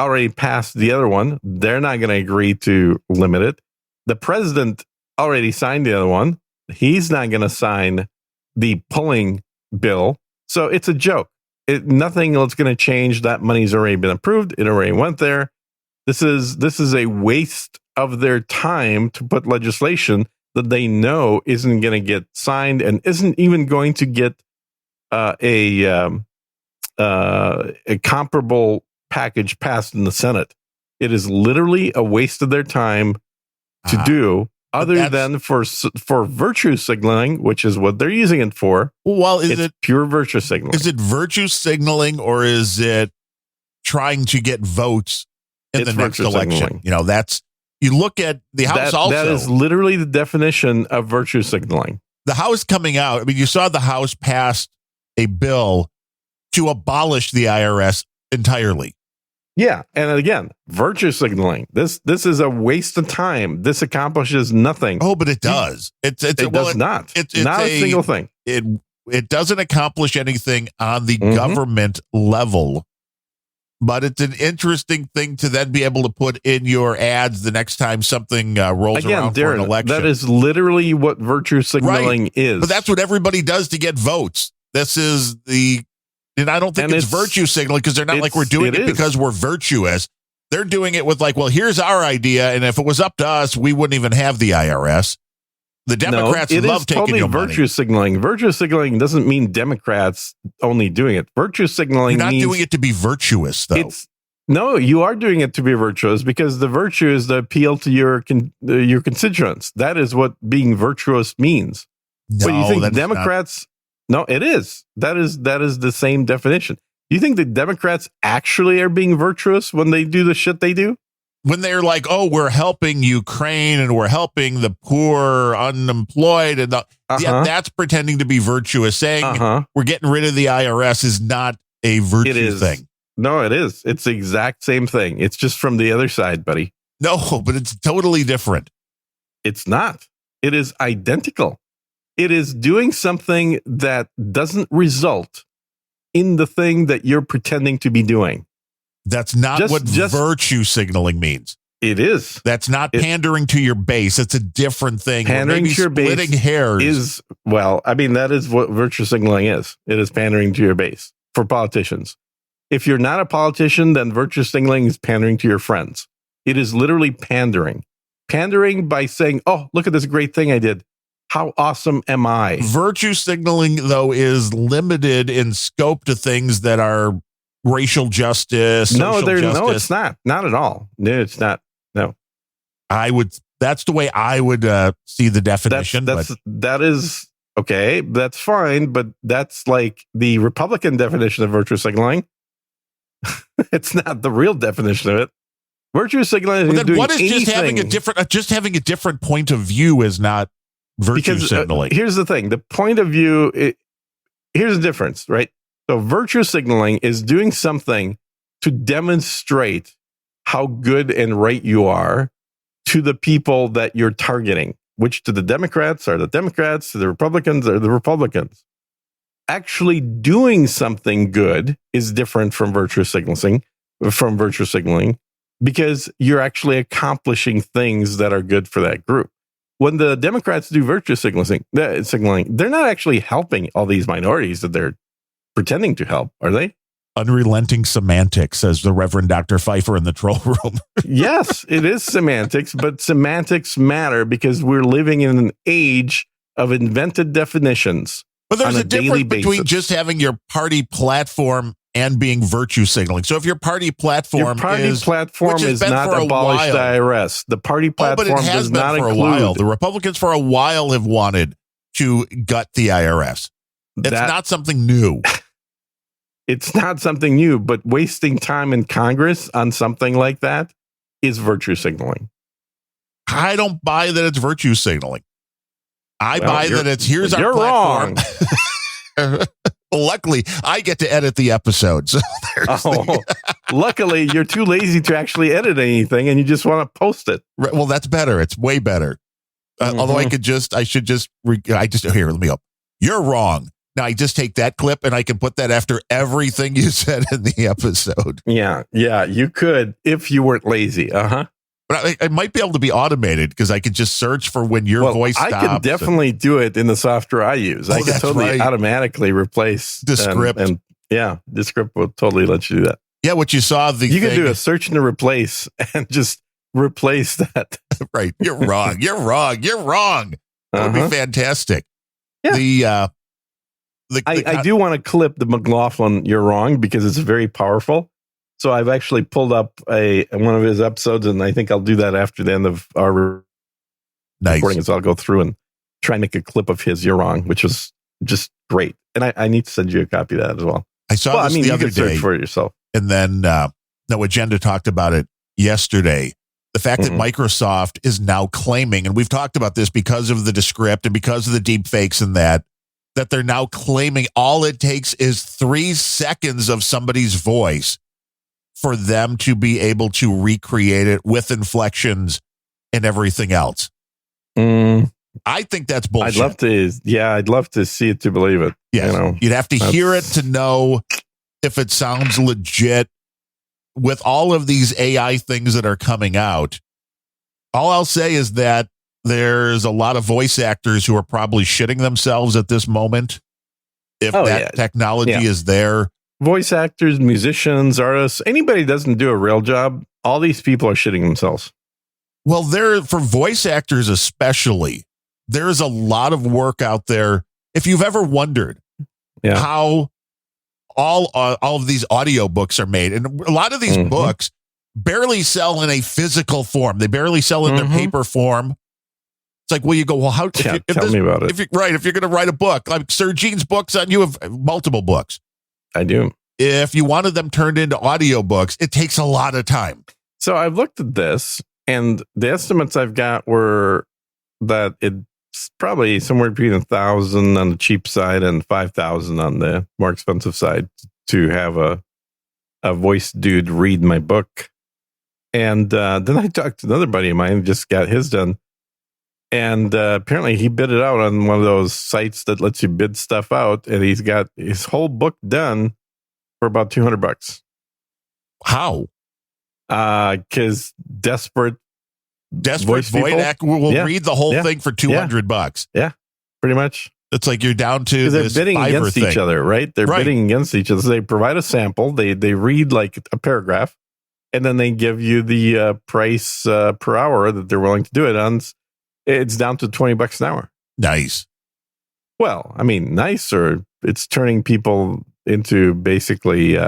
already passed the other one. They're not going to agree to limit it. The president already signed the other one. He's not going to sign the pulling bill. So it's a joke. Nothing else going to change. That money's already been approved. It already went there. This is a waste of their time to put legislation that they know isn't going to get signed and isn't even going to get a comparable package passed in the Senate. It is literally a waste of their time to do, other than for virtue signaling, which is what they're using it for. Well, is it pure virtue signaling? Is it virtue signaling, or is it trying to get votes in the next election? Signaling. You know, you look at the House that is literally the definition of virtue signaling. The House coming out, I mean, you saw the House passed a bill to abolish the IRS entirely. Yeah, and again, virtue signaling. This is a waste of time. This accomplishes nothing. Oh, but it does. It does not. It's not a single thing. It doesn't accomplish anything on the government level. But it's an interesting thing to then be able to put in your ads the next time something rolls around for an election. That is literally what virtue signaling is. But that's what everybody does to get votes. This is and I don't think it's virtue signaling because they're not like we're doing it because we're virtuous. They're doing it with like, well, here's our idea. And if it was up to us, we wouldn't even have the IRS. The Democrats love taking your money. Virtue signaling. Virtue signaling doesn't mean Democrats only doing it. Virtue signaling means... You're not doing it to be virtuous, though. No, you are doing it to be virtuous because the virtue is the appeal to your constituents. That is what being virtuous means. No, but you think Democrats... No, it is. That is the same definition. Do you think the Democrats actually are being virtuous when they do the shit they do? When they're like, oh, we're helping Ukraine and we're helping the poor, unemployed, and that's pretending to be virtuous. Saying we're getting rid of the IRS is not a virtue thing. No, it is. It's the exact same thing. It's just from the other side, buddy. No, but it's totally different. It's not. It is identical. It is doing something that doesn't result in the thing that you're pretending to be doing. That's not what virtue signaling means. It is. That's not pandering to your base. It's a different thing. Pandering to your base hairs that is what virtue signaling is. It is pandering to your base for politicians. If you're not a politician, then virtue signaling is pandering to your friends. It is literally pandering. Pandering by saying, oh, look at this great thing I did. How awesome am I? Virtue signaling, though, is limited in scope to things that are racial justice. No, it's not. Not at all. No, it's not. No. That's the way I would see the definition. That is okay. That's fine, but that's like the Republican definition of virtue signaling. It's not the real definition of it. Virtue signaling is doing anything. Just having a different point of view is not virtue signaling. Here's the thing. The point of view, here's the difference, right? So virtue signaling is doing something to demonstrate how good and right you are to the people that you're targeting, which to the Democrats are the Democrats, to the Republicans are the Republicans. Actually doing something good is different from virtue signaling, because you're actually accomplishing things that are good for that group. when the Democrats do virtue signaling, they're not actually helping all these minorities that they're pretending to help, are they? Unrelenting semantics, says the Reverend Dr. Pfeiffer in the troll room. Yes, it is semantics, but semantics matter because we're living in an age of invented definitions. But there's a difference between just having your party platform and being virtue signaling. So if your party platform is not abolish the IRS. The party platform does not include. For a while. The Republicans for a while have wanted to gut the IRS. It's not something new. It's not something new, but wasting time in Congress on something like that is virtue signaling. I don't buy that it's virtue signaling. I buy that it's here's our platform. Wrong. Luckily, I get to edit the episode. So luckily, you're too lazy to actually edit anything, and you just want to post it. Right, well, that's better. It's way better. Although here, let me go. You're wrong. Now I just take that clip and I can put that after everything you said in the episode. Yeah, you could if you weren't lazy. But I might be able to be automated because I could just search for when your voice stops. I can definitely do it in the software I use. I can totally automatically replace the script. And the script will totally let you do that. Yeah, what you saw. You can do a search and a replace and just replace that. Right. You're wrong. You're wrong. You're wrong. That would be fantastic. Yeah. I do want to clip the McLaughlin "You're wrong" because it's very powerful. So I've actually pulled up one of his episodes, and I think I'll do that after the end of our recording. So I'll go through and try and make a clip of his "You're wrong," which was just great. And I need to send you a copy of that as well. I saw this the other day. Search for it yourself. And then Agenda talked about it yesterday. The fact that Microsoft is now claiming, and we've talked about this because of the Descript and because of the deep fakes and that they're now claiming all it takes is 3 seconds of somebody's voice for them to be able to recreate it with inflections and everything else. I think that's bullshit. I'd love to see it to believe it. Yes. You'd have to hear it to know if it sounds legit. With all of these AI things that are coming out, all I'll say is that there's a lot of voice actors who are probably shitting themselves at this moment. If technology is there. Voice actors, musicians, artists, anybody who doesn't do a real job, all these people are shitting themselves. Well, for voice actors especially, there's a lot of work out there. If you've ever wondered how all of these audiobooks are made, and a lot of these books barely sell in a physical form. They barely sell in their paper form. It's like, well, you go, well, how? Tell me about it. If you're going to write a book, like Sir Gene's books, you have multiple books. I do. If you wanted them turned into audiobooks, it takes a lot of time. So I've looked at this, and the estimates I've got were that it's probably somewhere between 1,000 on the cheap side and 5,000 on the more expensive side to have a voice dude read my book. And then I talked to another buddy of mine who just got his done. And apparently he bid it out on one of those sites that lets you bid stuff out. And he's got his whole book done for about $200. How? Because desperate voice actor will read the whole thing for $200. Yeah, pretty much. It's like you're down to they're bidding against each other, right? They're bidding against each other. So they provide a sample. They read like a paragraph, and then they give you the price per hour that they're willing to do it on. It's down to $20 an hour. Nice. Well, I mean, nice, or it's turning people into basically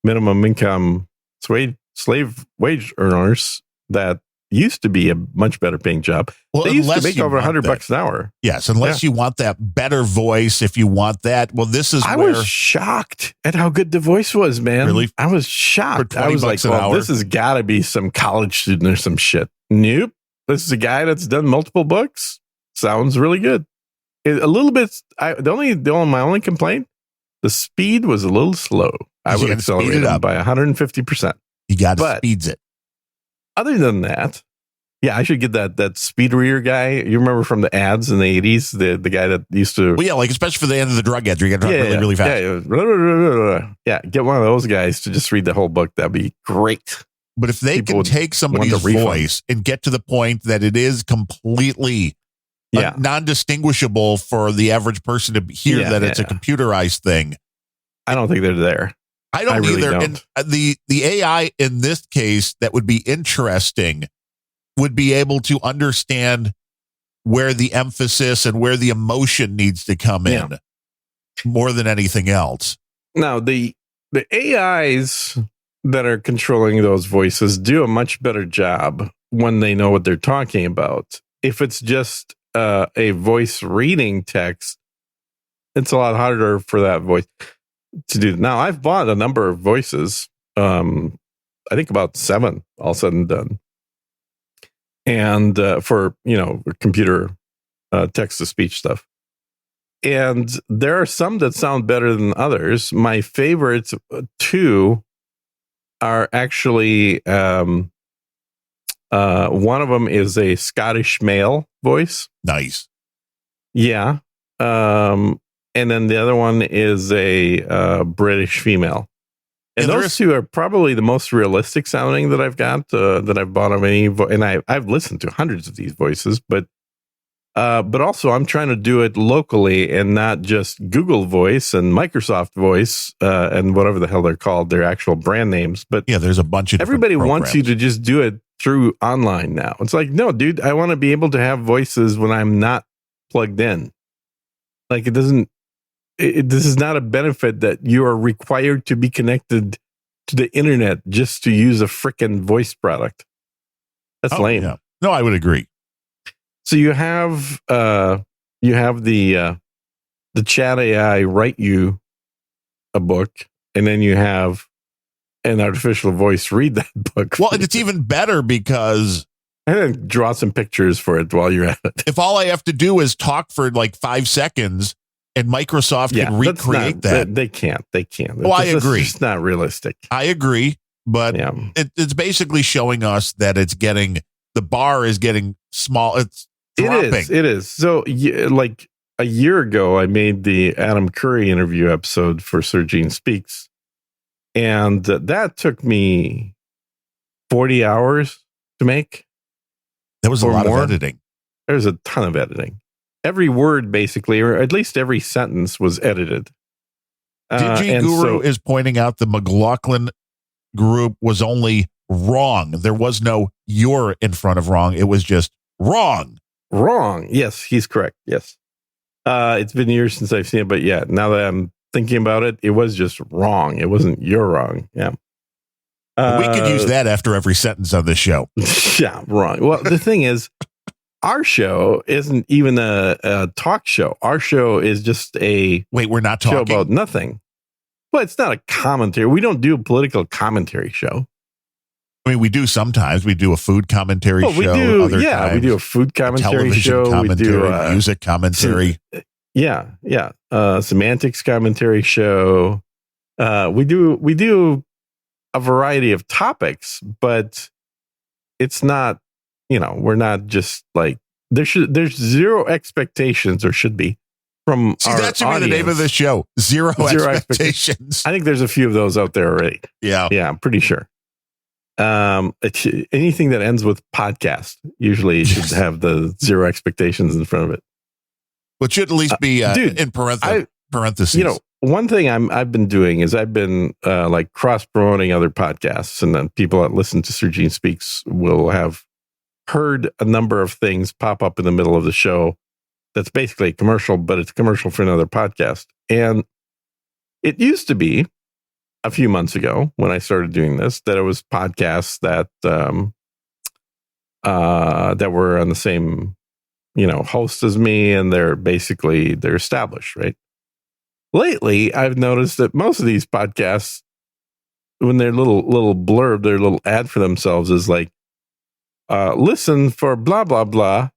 minimum income slave wage earners that used to be a much better paying job. Well, they used to make over $100 an hour. Yes, unless you want that better voice. If you want that, well, this is I was shocked at how good the voice was, man. Really? I was shocked. I was like, well, this has got to be some college student or some shit. Nope. This is a guy that's done multiple books. Sounds really good. A little bit. My only complaint, the speed was a little slow. I would accelerate it by 150%. You got to speeds it. Other than that, I should get that speed reader guy. You remember from the ads in the 80s, the guy that used to... Well, like especially for the end of the drug ads, you got to talk really fast. Yeah, get one of those guys to just read the whole book. That'd be great. But if they can take somebody's voice and get to the point that it is completely non-distinguishable for the average person to hear that it's a computerized thing, I don't think they're there. I don't really either. Don't. And the AI in this case that would be interesting would be able to understand where the emphasis and where the emotion needs to come in more than anything else. Now, the AIs that are controlling those voices do a much better job when they know what they're talking about. If it's just a voice reading text, it's a lot harder for that voice to do. Now, I've bought a number of voices, I think about 7, all said and done. And for, computer text-to-speech stuff. And there are some that sound better than others. My favorites 2 are actually, one of them is a Scottish male voice. Nice. Yeah. And then the other one is a British female. And those 2 are probably the most realistic sounding that I've got, that I've bought of any. And I've listened to hundreds of these voices, but also I'm trying to do it locally and not just Google Voice and Microsoft Voice and whatever the hell they're called, their actual brand names. But there's a bunch of everybody wants you to just do it through online now. It's like, no, dude, I want to be able to have voices when I'm not plugged in. Like this is not a benefit that you are required to be connected to the internet just to use a frickin' voice product. That's lame. Yeah. No, I would agree. So you have the chat AI write you a book, and then you have an artificial voice read that book. Well, and it's even better because and then draw some pictures for it while you're at it. If all I have to do is talk for like 5 seconds and Microsoft can recreate that. They can't. Well, I agree. It's not realistic. I agree. But it's basically showing us that the bar is getting small. It's dropping. It is. So like a year ago, I made the Adam Curry interview episode for Surgene Speaks. And that took me 40 hours to make. That was a lot of editing. There's a ton of editing. Every word, basically, or at least every sentence was edited. DigiGuru is pointing out the McLaughlin group was only wrong. There was no "you're" in front of wrong. It was just wrong. Wrong. Yes, he's correct. Yes. It's been years since I've seen it, but now that I'm thinking about it, it was just wrong. It wasn't "you're wrong." Yeah. We could use that after every sentence on this show. Yeah, wrong. Well, the thing is, our show isn't even a talk show. Our show is just we're not talking show about nothing. Well, it's not a commentary. We don't do a political commentary show. I mean, we do sometimes. We do a food commentary show. We do a food commentary show. Commentary, we do music commentary. Semantics commentary show. We do a variety of topics, but it's not, we're not just like there's zero expectations, or should be, from our that should be the name of the show. Zero expectations. I think there's a few of those out there already. Yeah, I'm pretty sure. Anything that ends with podcast usually should have the zero expectations in front of it. But should at least be in parentheses. One thing I've been doing is I've been like cross promoting other podcasts, and then people that listen to Surgene Speaks will have heard a number of things pop up in the middle of the show. That's basically a commercial, but it's a commercial for another podcast. And it used to be a few months ago when I started doing this, that it was podcasts that that were on the same, host as me, and they're established, right? Lately, I've noticed that most of these podcasts, when their little blurb, their little ad for themselves is like, listen for blah, blah, blah,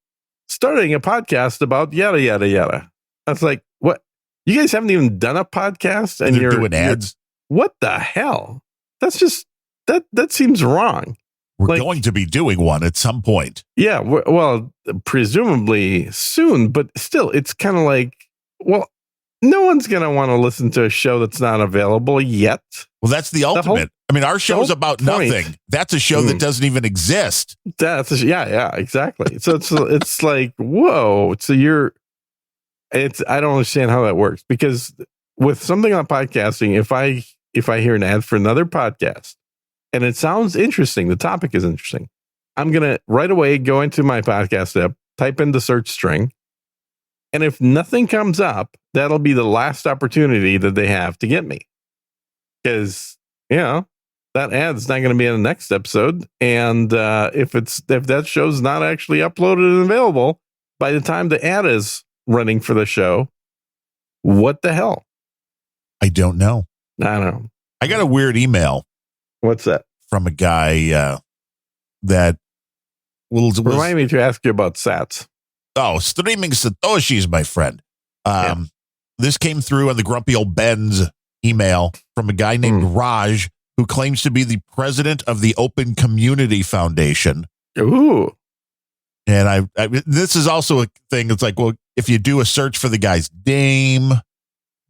starting a podcast about yada, yada, yada. That's like, what? You guys haven't even done a podcast and you're doing ads? What the hell? That's just, that seems wrong. We're going to be doing one at some point. Yeah, well, presumably soon, but still, it's kind of like, well, no one's going to want to listen to a show that's not available yet. Well, that's the ultimate. I mean, our show's about point. nothing. That's a show that doesn't even exist. Yeah, exactly. So it's like, whoa. So I don't understand how that works, because with something on podcasting, if I hear an ad for another podcast and it sounds interesting, the topic is interesting, I'm going to right away go into my podcast app, type in the search string. And if nothing comes up, that'll be the last opportunity that they have to get me. Because, that ad's not going to be in the next episode. And if that show's not actually uploaded and available by the time the ad is running for the show, what the hell? I don't know. I don't know. I got a weird email. What's that? From a guy that was remind me to ask you about sats. Oh, streaming Satoshis, my friend. This came through on the Grumpy Old Ben's email from a guy named Raj, who claims to be the president of the Open Community Foundation. Ooh. And I this is also a thing. It's like, well, if you do a search for the guy's name,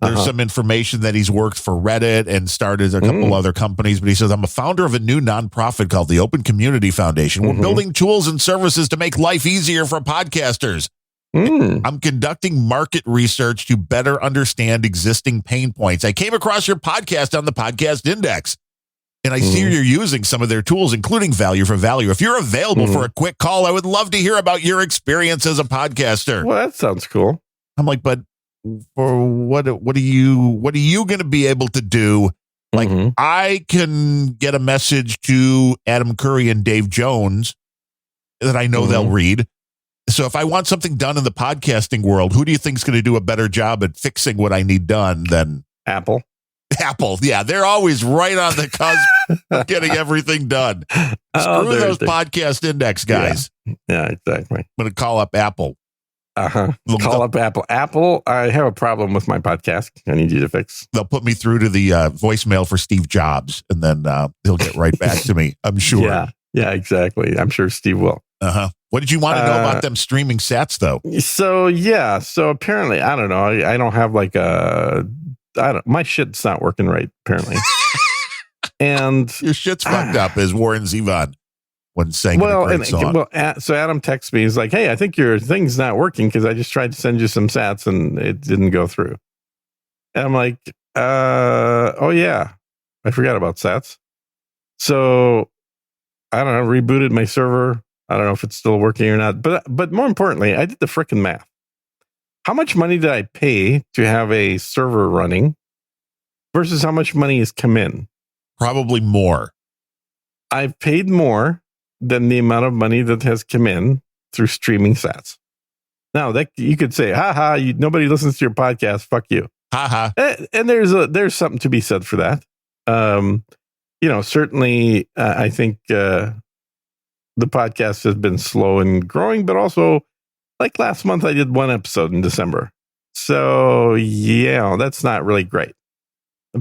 there's some information that he's worked for Reddit and started a couple other companies. But he says, I'm a founder of a new nonprofit called the Open Community Foundation. We're building tools and services to make life easier for podcasters. I'm conducting market research to better understand existing pain points. I came across your podcast on the Podcast Index, and I see you're using some of their tools, including Value for Value. If you're available for a quick call, I would love to hear about your experience as a podcaster. Well, that sounds cool. I'm like, but for what are you going to be able to do? Like, I can get a message to Adam Curry and Dave Jones that I know they'll read. So if I want something done in the podcasting world, who do you think is going to do a better job at fixing what I need done than Apple? Apple. Yeah, they're always right on the cusp of getting everything done. Screw those Podcast Index guys. Yeah, exactly. I'm going to call up Apple. Call up Apple. Apple, I have a problem with my podcast. I need you to fix. They'll put me through to the voicemail for Steve Jobs, and then he'll get right back to me, I'm sure. Yeah, exactly. I'm sure Steve will. What did you want to know about them streaming sats, though? So apparently, I don't know. I don't have like my shit's not working right, apparently. And your shit's fucked up, as Warren Zevon when sang a great song. So Adam texts me. He's like, "Hey, I think your thing's not working because I just tried to send you some sats and it didn't go through." And I'm like, "Oh yeah, I forgot about sats." So I don't know. Rebooted my server. I don't know if it's still working or not. But more importantly, I did the frickin' math. How much money did I pay to have a server running versus how much money has come in? Probably more. I've paid more than the amount of money that has come in through streaming sats. Now that you could say, nobody listens to your podcast. Fuck you. And there's something to be said for that. Certainly I think the podcast has been slow in growing, but also like last month I did one episode in December. So that's not really great.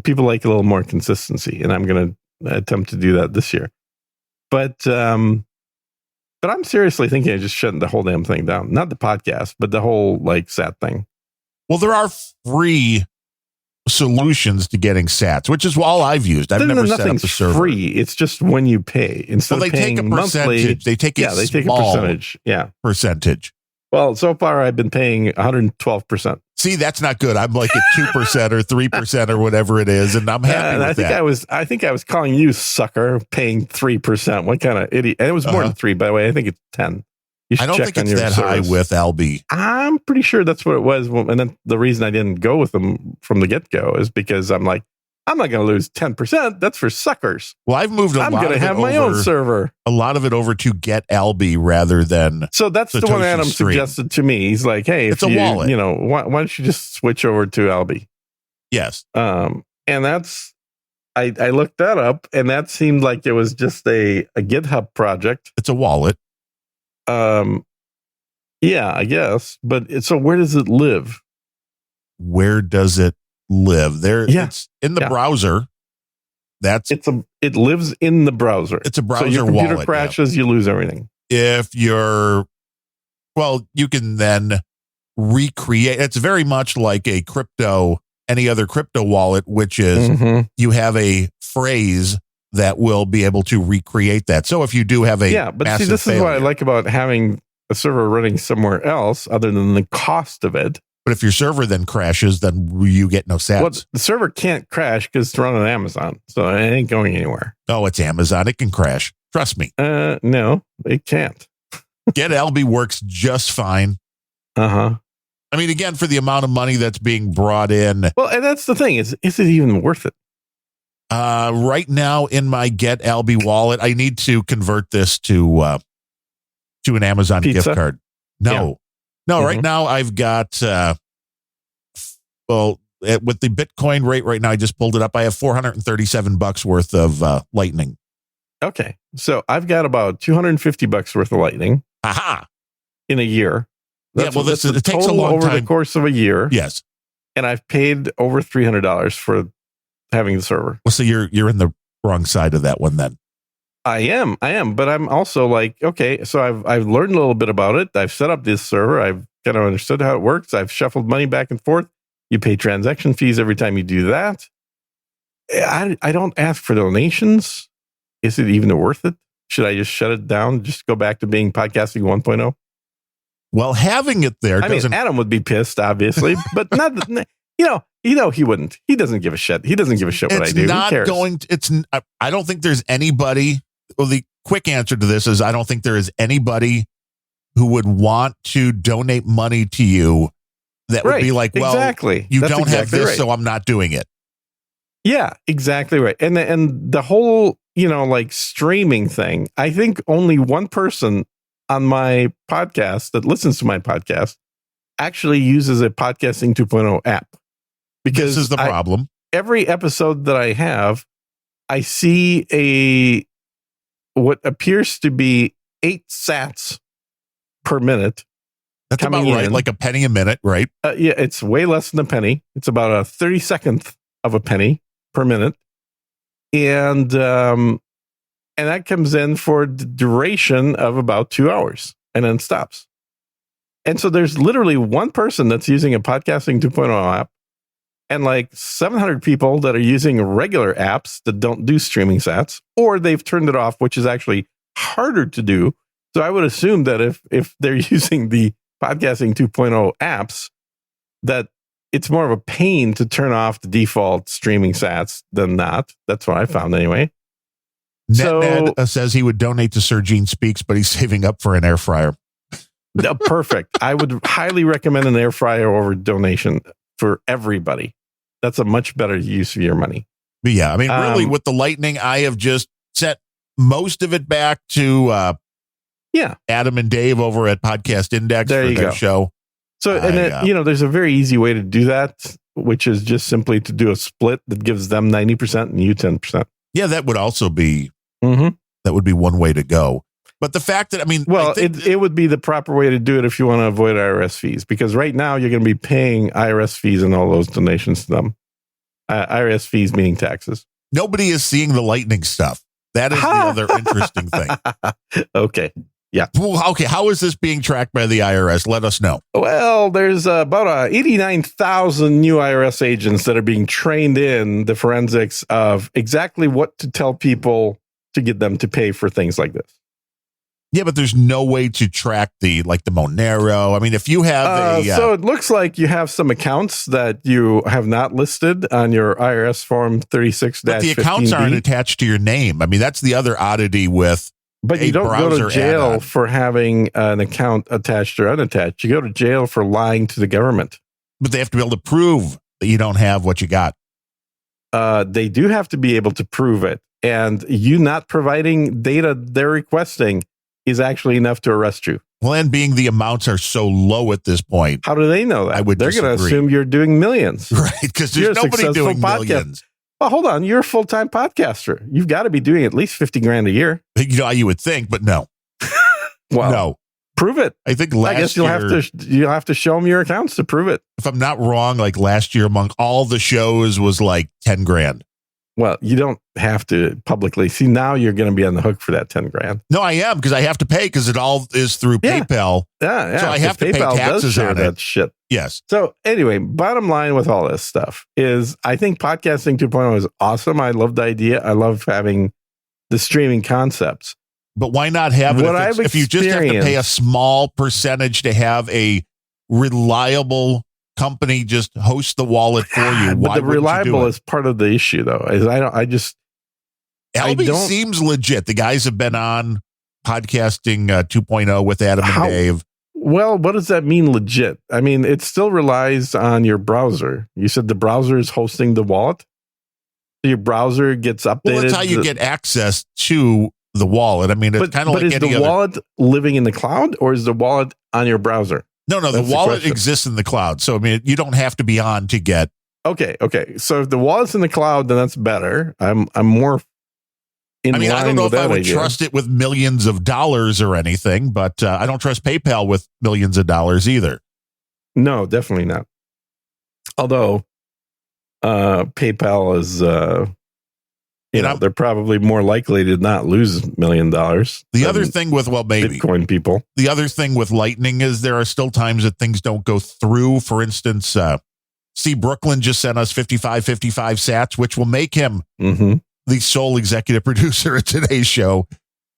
People like a little more consistency, and I'm going to attempt to do that this year. But I'm seriously thinking of just shutting the whole damn thing down. Not the podcast, but the whole like sat thing. Well, there are free solutions to getting sats, which is all I've used. I've never set up a server. Free. It's just when you pay. Instead of paying take a percentage. Monthly, they take a percentage. Yeah. Percentage. Well, so far I've been paying 112%. See, that's not good. I'm like at 2% or 3% or whatever it is, and I'm happy with that. I think I was calling you sucker paying 3%. What kind of idiot? And it was more than 3, by the way. I think it's 10. I don't think it's that high with Albi. I'm pretty sure that's what it was. And then the reason I didn't go with them from the get-go is because I'm like, I'm not going to lose 10%. That's for suckers. Well, I've moved I'm going to have my own server. A lot of it over to Get Albi rather than. So that's the one Adam suggested to me. He's like, hey, it's a wallet. Why don't you just switch over to Albi? Yes. And that's, I looked that up, and that seemed like it was just a GitHub project. It's a wallet. Yeah, I guess. But so where does it live? Where does it live? It's in the browser. It lives in the browser. It's a browser wallet. So your computer wallet, crashes, you lose everything. If you can then recreate. It's very much like any other crypto wallet, which is you have a phrase that will be able to recreate that. So if you do have a but see, massive this is what I failure- like about having a server running somewhere else other than the cost of it. But if your server then crashes, then you get no sats. Well, the server can't crash because it's run on Amazon, so it ain't going anywhere. Oh, it's Amazon. It can crash. Trust me. No, it can't. Get LB works just fine. Uh-huh. I mean, again, for the amount of money that's being brought in. Well, and that's the thing is it even worth it? Right now in my Get LB wallet, I need to convert this to an Amazon Pizza? gift card. No. Right now I've got, with the Bitcoin rate right now, I just pulled it up. I have $437 worth of Lightning. Okay. So I've got about $250 worth of Lightning Aha. in a year. It takes a total long over time. the course of a year. Yes. And I've paid over $300 for having the server. Well, so you're in the wrong side of that one then. I am, but I'm also like, okay, so I've learned a little bit about it. I've set up this server. I've kind of understood how it works. I've shuffled money back and forth. You pay transaction fees every time you do that. I don't ask for donations. Is it even worth it? Should I just shut it down? Just go back to being podcasting 1.0? Well, having it there I doesn't. mean, Adam would be pissed, obviously, but not. He wouldn't. He doesn't give a shit. He doesn't give a shit what I do. It's not Who cares? going. I don't think there's anybody. Well, the quick answer to this is I don't think there is anybody who would want to donate money to you that would be like, well, exactly. you That's don't have exactly this, right. so I'm not doing it. Yeah, exactly right. And the whole, like streaming thing, I think only one person on my podcast that listens to my podcast actually uses a Podcasting 2.0 app. Because This is the problem. Every episode that I have, I see what appears to be 8 sats per minute. That's about coming right. in. Like a penny a minute, right? Yeah, it's way less than a penny. It's about a 32nd of a penny per minute. And that comes in for the duration of about 2 hours and then stops. And so there's literally one person that's using a Podcasting 2.0 app and like 700 people that are using regular apps that don't do streaming sats, or they've turned it off, which is actually harder to do. So I would assume that if they're using the Podcasting 2.0 apps, that it's more of a pain to turn off the default streaming sats than not. That's what I found anyway. Ned says he would donate to Sir Gene Speaks, but he's saving up for an air fryer. Perfect. I would highly recommend an air fryer over donation for everybody. That's a much better use of your money. But yeah, I mean, really, with the Lightning, I have just sent most of it back to Adam and Dave over at Podcast Index for their show. So, there's a very easy way to do that, which is just simply to do a split that gives them 90% and you 10%. Yeah, that would also be that would be one way to go. But the fact that, I mean, well, it would be the proper way to do it if you want to avoid IRS fees, because right now you're going to be paying IRS fees and all those donations to them. IRS fees meaning taxes. Nobody is seeing the Lightning stuff. That is the other interesting thing. Okay. Yeah. Well, okay. How is this being tracked by the IRS? Let us know. Well, there's about 89,000 new IRS agents that are being trained in the forensics of exactly what to tell people to get them to pay for things like this. Yeah, but there's no way to track the Monero. I mean, if you have so it looks like you have some accounts that you have not listed on your IRS form 36-15B. But the accounts aren't attached to your name. I mean, that's the other oddity with. But you don't go to jail for having an account attached or unattached. You go to jail for lying to the government. But they have to be able to prove that you don't have what you got. They do have to be able to prove it. And you not providing data they're requesting is actually enough to arrest you. Well, and being the amounts are so low at this point. How do they know that? They're going to assume you're doing millions. Right, because there's nobody doing millions. Well, hold on. You're a full-time podcaster. You've got to be doing at least $50,000 a year. You would think, but no. Well, no. Prove it. I think I guess you'll have to show them your accounts to prove it. If I'm not wrong, like last year among all the shows was like $10,000. Well, you don't have to publicly see. Now you're going to be on the hook for that $10,000. No, I am, because I have to pay because it all is through PayPal. Yeah. So I have to pay taxes on that shit. Yes. So anyway, bottom line with all this stuff is I think Podcasting 2.0 is awesome. I love the idea. I love having the streaming concepts. But why not have it if you just have to pay a small percentage to have a reliable company just host the wallet for you? But the reliable is part of the issue, though. Albie seems legit. The guys have been on Podcasting 2.0 with Adam and Dave. Well, what does that mean, legit? I mean, it still relies on your browser. You said the browser is hosting the wallet? Your browser gets updated? Well, that's how you get access to the wallet. I mean, it's kind of like is the wallet living in the cloud, or is the wallet on your browser? No, the wallet exists in the cloud. So, I mean, you don't have to be on to get. Okay. So if the wallet's in the cloud, then that's better. I'm more I don't know if I would trust it with millions of dollars or anything, but I don't trust PayPal with millions of dollars either. No, definitely not. Although PayPal is, they're probably more likely to not lose $1 million. The other thing with, maybe Bitcoin people. The other thing with Lightning is there are still times that things don't go through. For instance, Brooklyn just sent us 55 sats, which will make him the sole executive producer of today's show,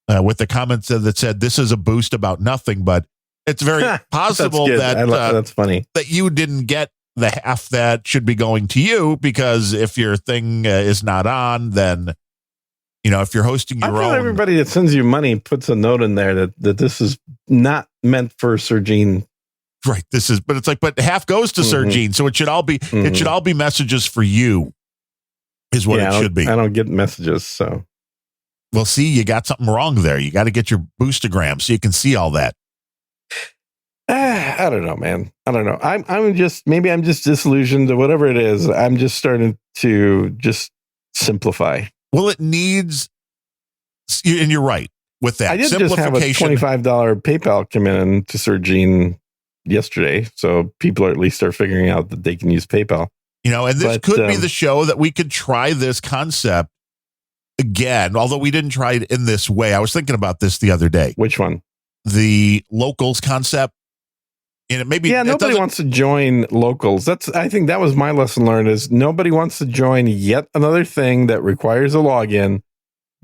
with the comments that said this is a boost about nothing, but it's very possible that's funny that you didn't get the half that should be going to you, because if your thing is not on, then if you're hosting your own, everybody that sends you money puts a note in there that this is not meant for Sergine. Right. But half goes to Sergine, so it should all be messages for you. Is what it should be. I don't get messages, so. Well, see, you got something wrong there. You got to get your boostergram so you can see all that. I don't know, man. I don't know. I'm just disillusioned or whatever it is. I'm just starting to just simplify. Well, it needs, and you're right with that. I did just have a $25 PayPal come in to Sergine yesterday, so people at least are figuring out that they can use PayPal. And this could be the show that we could try this concept again, although we didn't try it in this way. I was thinking about this the other day. Which one? The locals concept. And nobody wants to join locals. I think that was my lesson learned, is nobody wants to join yet another thing that requires a login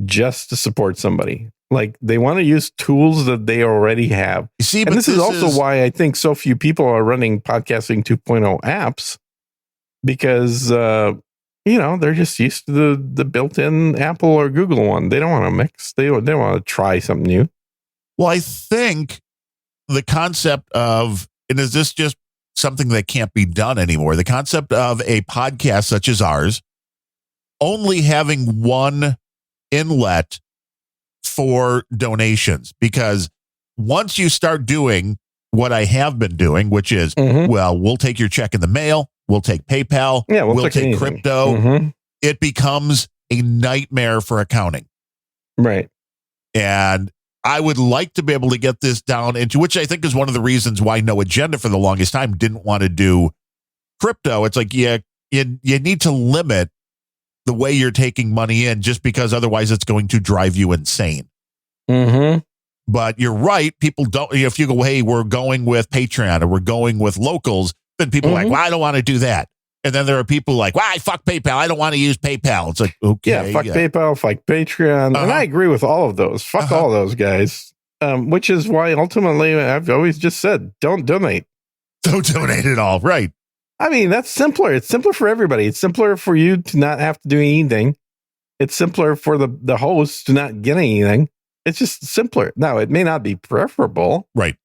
just to support somebody. Like, they want to use tools that they already have. You see, and this is also why I think so few people are running Podcasting 2.0 apps. Because, they're just used to the built-in Apple or Google one. They don't want to mix. They want to try something new. Well, I think the concept of, and is this just something that can't be done anymore? The concept of a podcast such as ours only having one inlet for donations. Because once you start doing what I have been doing, which is, we'll take your check in the mail. We'll take PayPal. Yeah, we'll take anything. Crypto. It becomes a nightmare for accounting. Right. And I would like to be able to get this down into, which I think is one of the reasons why No Agenda for the longest time didn't want to do crypto. It's like, you need to limit the way you're taking money in, just because otherwise it's going to drive you insane. But you're right. People don't, if you go, hey, we're going with Patreon or we're going with locals, then people are like, well, I don't want to do that. And then there are people like, well, fuck PayPal. I don't want to use PayPal. It's like, okay. Yeah, fuck PayPal, fuck Patreon. And I agree with all of those. Fuck all of those guys. Which is why ultimately I've always just said, don't donate. Don't donate at all. Right. I mean, that's simpler. It's simpler for everybody. It's simpler for you to not have to do anything. It's simpler for the host to not get anything. It's just simpler. Now, it may not be preferable. Right.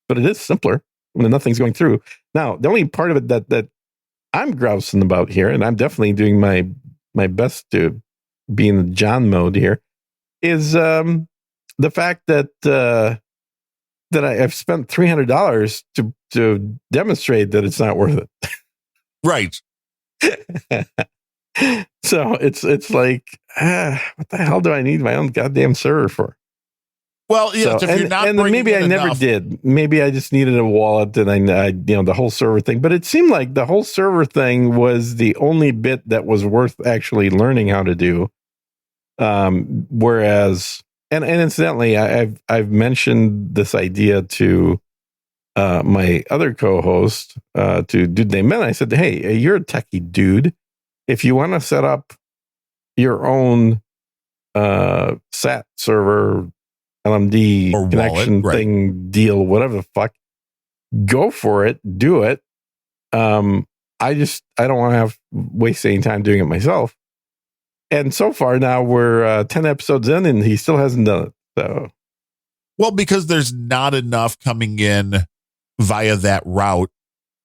But it is simpler when nothing's going through. Now, the only part of it that I'm grousing about here, and I'm definitely doing my best to be in the John mode here, is the fact that I've spent $300 to demonstrate that it's not worth it. Right. So it's like, what the hell do I need my own goddamn server for? Well, yeah, so, if you're not, and maybe I never did. Maybe I just needed a wallet, and I the whole server thing. But it seemed like the whole server thing was the only bit that was worth actually learning how to do. Whereas, and incidentally, I've mentioned this idea to my other co-host, to Dude Named Men. I said, hey, you're a techie dude. If you want to set up your own SAT server, LMD Or connection wallet, thing, deal, whatever the fuck. Go for it. Do it. I don't want to have waste any time doing it myself. And so far now we're 10 episodes in and he still hasn't done it. So, well, because there's not enough coming in via that route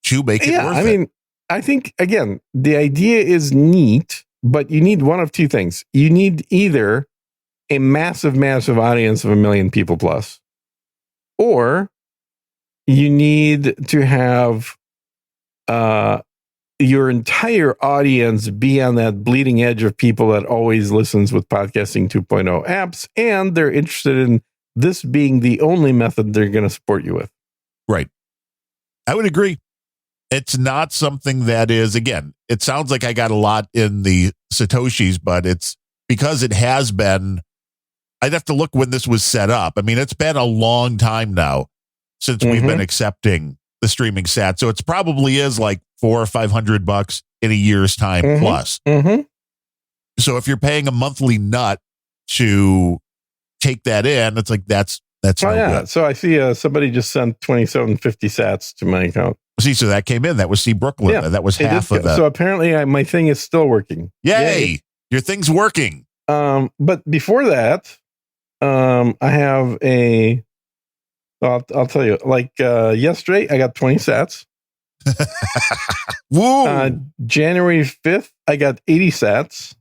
to make it worth it. I mean, I think, again, the idea is neat, but you need one of two things. You need either a massive, massive audience of 1 million people plus, or you need to have your entire audience be on that bleeding edge of people that always listens with Podcasting 2.0 apps, and they're interested in this being the only method they're going to support you with. Right. I would agree. It's not something that is, again, it sounds like I got a lot in the Satoshis, but it's because it has been, I'd have to look when this was set up. I mean, it's been a long time now since we've been accepting the streaming sat. So it's probably is like $400 or $500 in a year's time plus. So if you're paying a monthly nut to take that in, it's like, that's no good. So I see somebody just sent 2750 sats to my account. See, so that came in. That was Brooklyn. Yeah, that was half of that. So apparently my thing is still working. Yay! Your thing's working. But before that, I have I'll tell you, like yesterday, I got 20 sats. Woo! January 5th, I got 80 sats.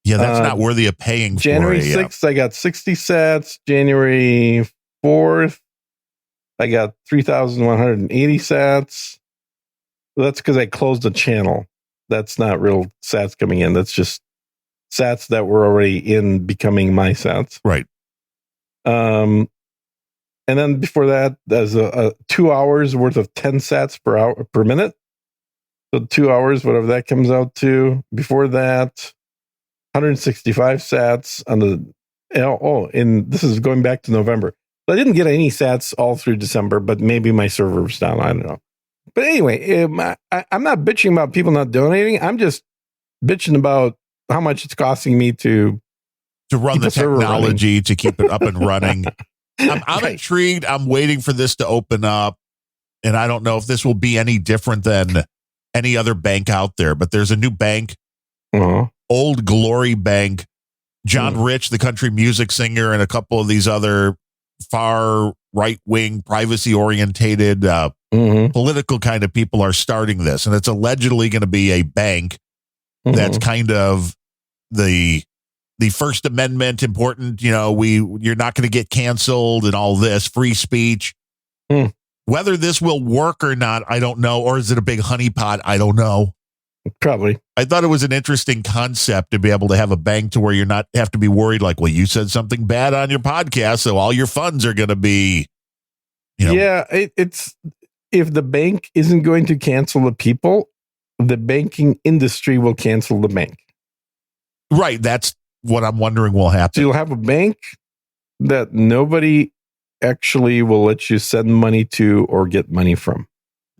Yeah, that's not worthy of paying January for. January 6th, I got 60 sats. January 4th, I got 3,180 sats. Well, that's because I closed the channel. That's not real sats coming in. That's just sats that were already in becoming my sats. Right. And then before that, there's a 2 hours worth of 10 sats per minute. So 2 hours, whatever that comes out to. Before that, 165 sats on the, and this is going back to November. So I didn't get any sats all through December, but maybe my server was down. I don't know. But anyway, I'm not bitching about people not donating. I'm just bitching about how much it's costing me to run the technology to keep it up and running. I'm intrigued. I'm waiting for this to open up. And I don't know if this will be any different than any other bank out there, but there's a new bank, Old Glory Bank. John Rich, the country music singer, and a couple of these other far right-wing, privacy-orientated, political kind of people are starting this. And it's allegedly going to be a bank that's kind of the First Amendment important, you're not going to get canceled and all this free speech. Whether this will work or not, I don't know. Or is it a big honeypot? I don't know. Probably. I thought it was an interesting concept to be able to have a bank to where you're not have to be worried like, well, you said something bad on your podcast, so all your funds are going to be, Yeah, it's if the bank isn't going to cancel the people, the banking industry will cancel the bank. Right. That's what I'm wondering will happen. So you'll have a bank that nobody actually will let you send money to or get money from.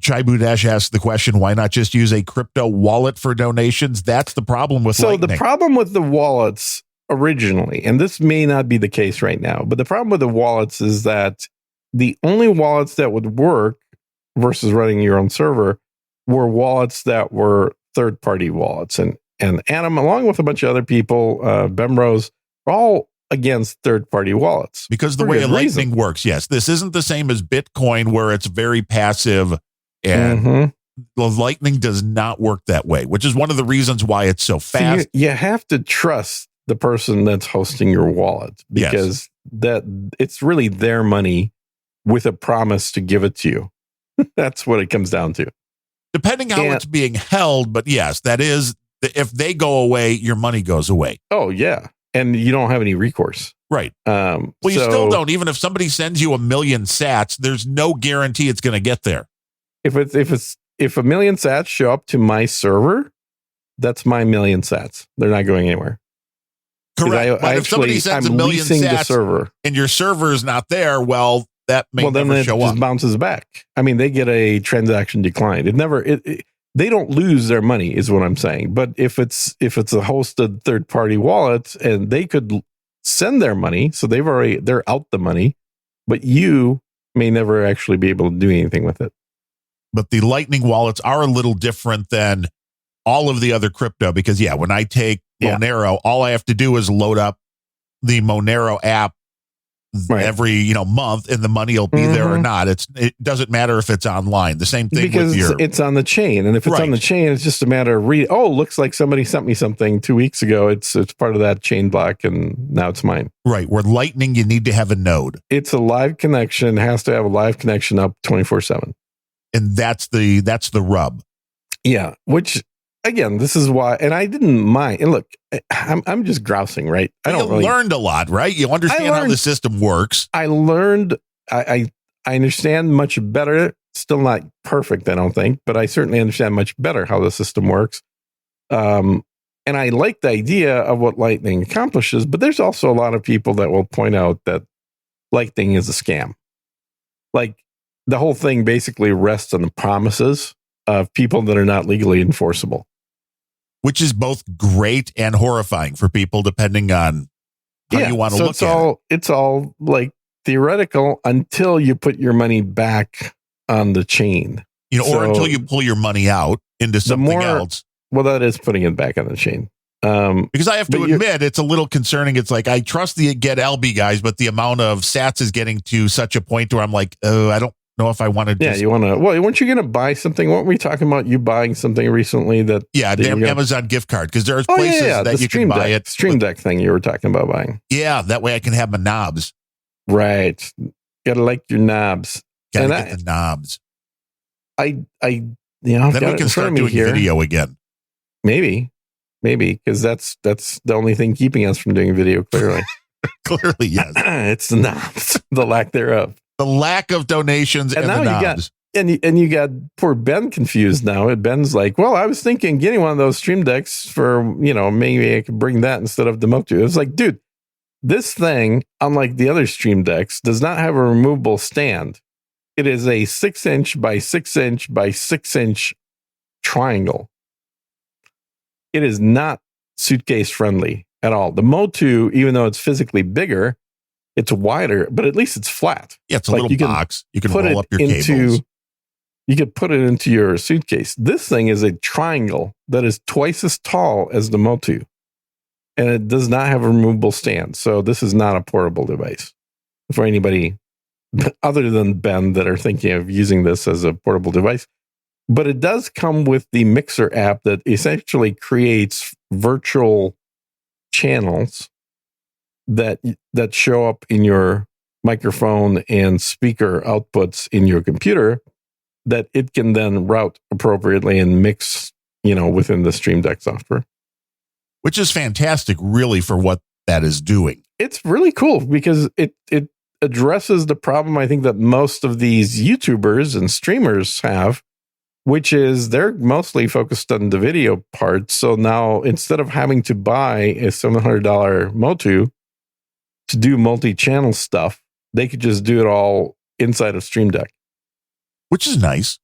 Chai Budash asked the question, why not just use a crypto wallet for donations? That's the problem with Lightning. The problem with the wallets originally, and this may not be the case right now, but the problem with the wallets is that the only wallets that would work versus running your own server were wallets that were third-party wallets. And Adam, along with a bunch of other people, Bemrose, are all against third-party wallets. Because the way Lightning works, yes. This isn't the same as Bitcoin where it's very passive, and the Lightning does not work that way, which is one of the reasons why it's so fast. So you have to trust the person that's hosting your wallet because that it's really their money with a promise to give it to you. That's what it comes down to. Depending how it's being held, but yes, that is, if they go away, your money goes away. Oh, yeah. And you don't have any recourse. Right. Well, you still don't. Even if somebody sends you 1 million sats, there's no guarantee it's going to get there. If 1 million sats show up to my server, that's my 1 million sats. They're not going anywhere. Correct. But if somebody sends 1 million sats server, and your server is not there, well, that may never show up. Just bounces back. I mean, they get a transaction decline. they don't lose their money, is what I'm saying. But if it's a hosted third party wallet, and they could send their money, so they're out the money, but you may never actually be able to do anything with it. But the Lightning wallets are a little different than all of the other crypto, because when I take Monero, all I have to do is load up the Monero app every month, and the money will be there or not. It doesn't matter if it's online. The same thing because it's on the chain, and if it's on the chain, it's just a matter of looks like somebody sent me something 2 weeks ago. It's part of that chain block, and now it's mine. Right. Where Lightning, you need to have a node. It's a live connection. Has to have a live connection up 24/7, and that's the rub. Yeah. Which, again, this is why, and I didn't mind. And look, I'm just grousing, right? Learned a lot, right? You understand how the system works. I learned. I understand much better. Still not perfect, I don't think, but I certainly understand much better how the system works. And I like the idea of what Lightning accomplishes, but there's also a lot of people that will point out that Lightning is a scam. Like, the whole thing basically rests on the promises of people that are not legally enforceable. Which is both great and horrifying for people, depending on how you want to look at it. It's all like theoretical until you put your money back on the chain. Or until you pull your money out into something else. Well, that is putting it back on the chain. Because I have to admit, it's a little concerning. It's like, I trust the Get LB guys, but the amount of sats is getting to such a point where I'm like, oh, I don't know if I want to. Yeah, you want to. Well, weren't you going to buy something? Weren't we talking about you buying something recently? Damn Amazon gift card, because there's places that you can buy it. Stream Deck thing you were talking about buying. Yeah, that way I can have my knobs. Right, gotta like your knobs. Gotta get the knobs. Then we can start doing video again. Maybe, because that's the only thing keeping us from doing video. Clearly, clearly, yes. It's the knobs, the lack thereof. The lack of donations and now the knobs. You got poor Ben confused now. Ben's like, well, I was thinking getting one of those Stream Decks for, maybe I could bring that instead of the Motu. It was like, dude, this thing, unlike the other Stream Decks, does not have a removable stand. It is a 6-inch by 6-inch by 6-inch triangle. It is not suitcase friendly at all. The Motu, even though it's physically bigger, it's wider, but at least it's flat. Yeah, it's a little box. You can roll up your cables. You could put it into your suitcase. This thing is a triangle that is twice as tall as the Motu, and it does not have a removable stand. So this is not a portable device for anybody other than Ben that are thinking of using this as a portable device. But it does come with the Mixer app that essentially creates virtual channels that show up in your microphone and speaker outputs in your computer that it can then route appropriately and mix, within the Stream Deck software. Which is fantastic, really, for what that is doing. It's really cool because it addresses the problem I think that most of these YouTubers and streamers have, which is they're mostly focused on the video part. So now instead of having to buy a $700 Motu to do multi-channel stuff, they could just do it all inside of Stream Deck. Which is nice.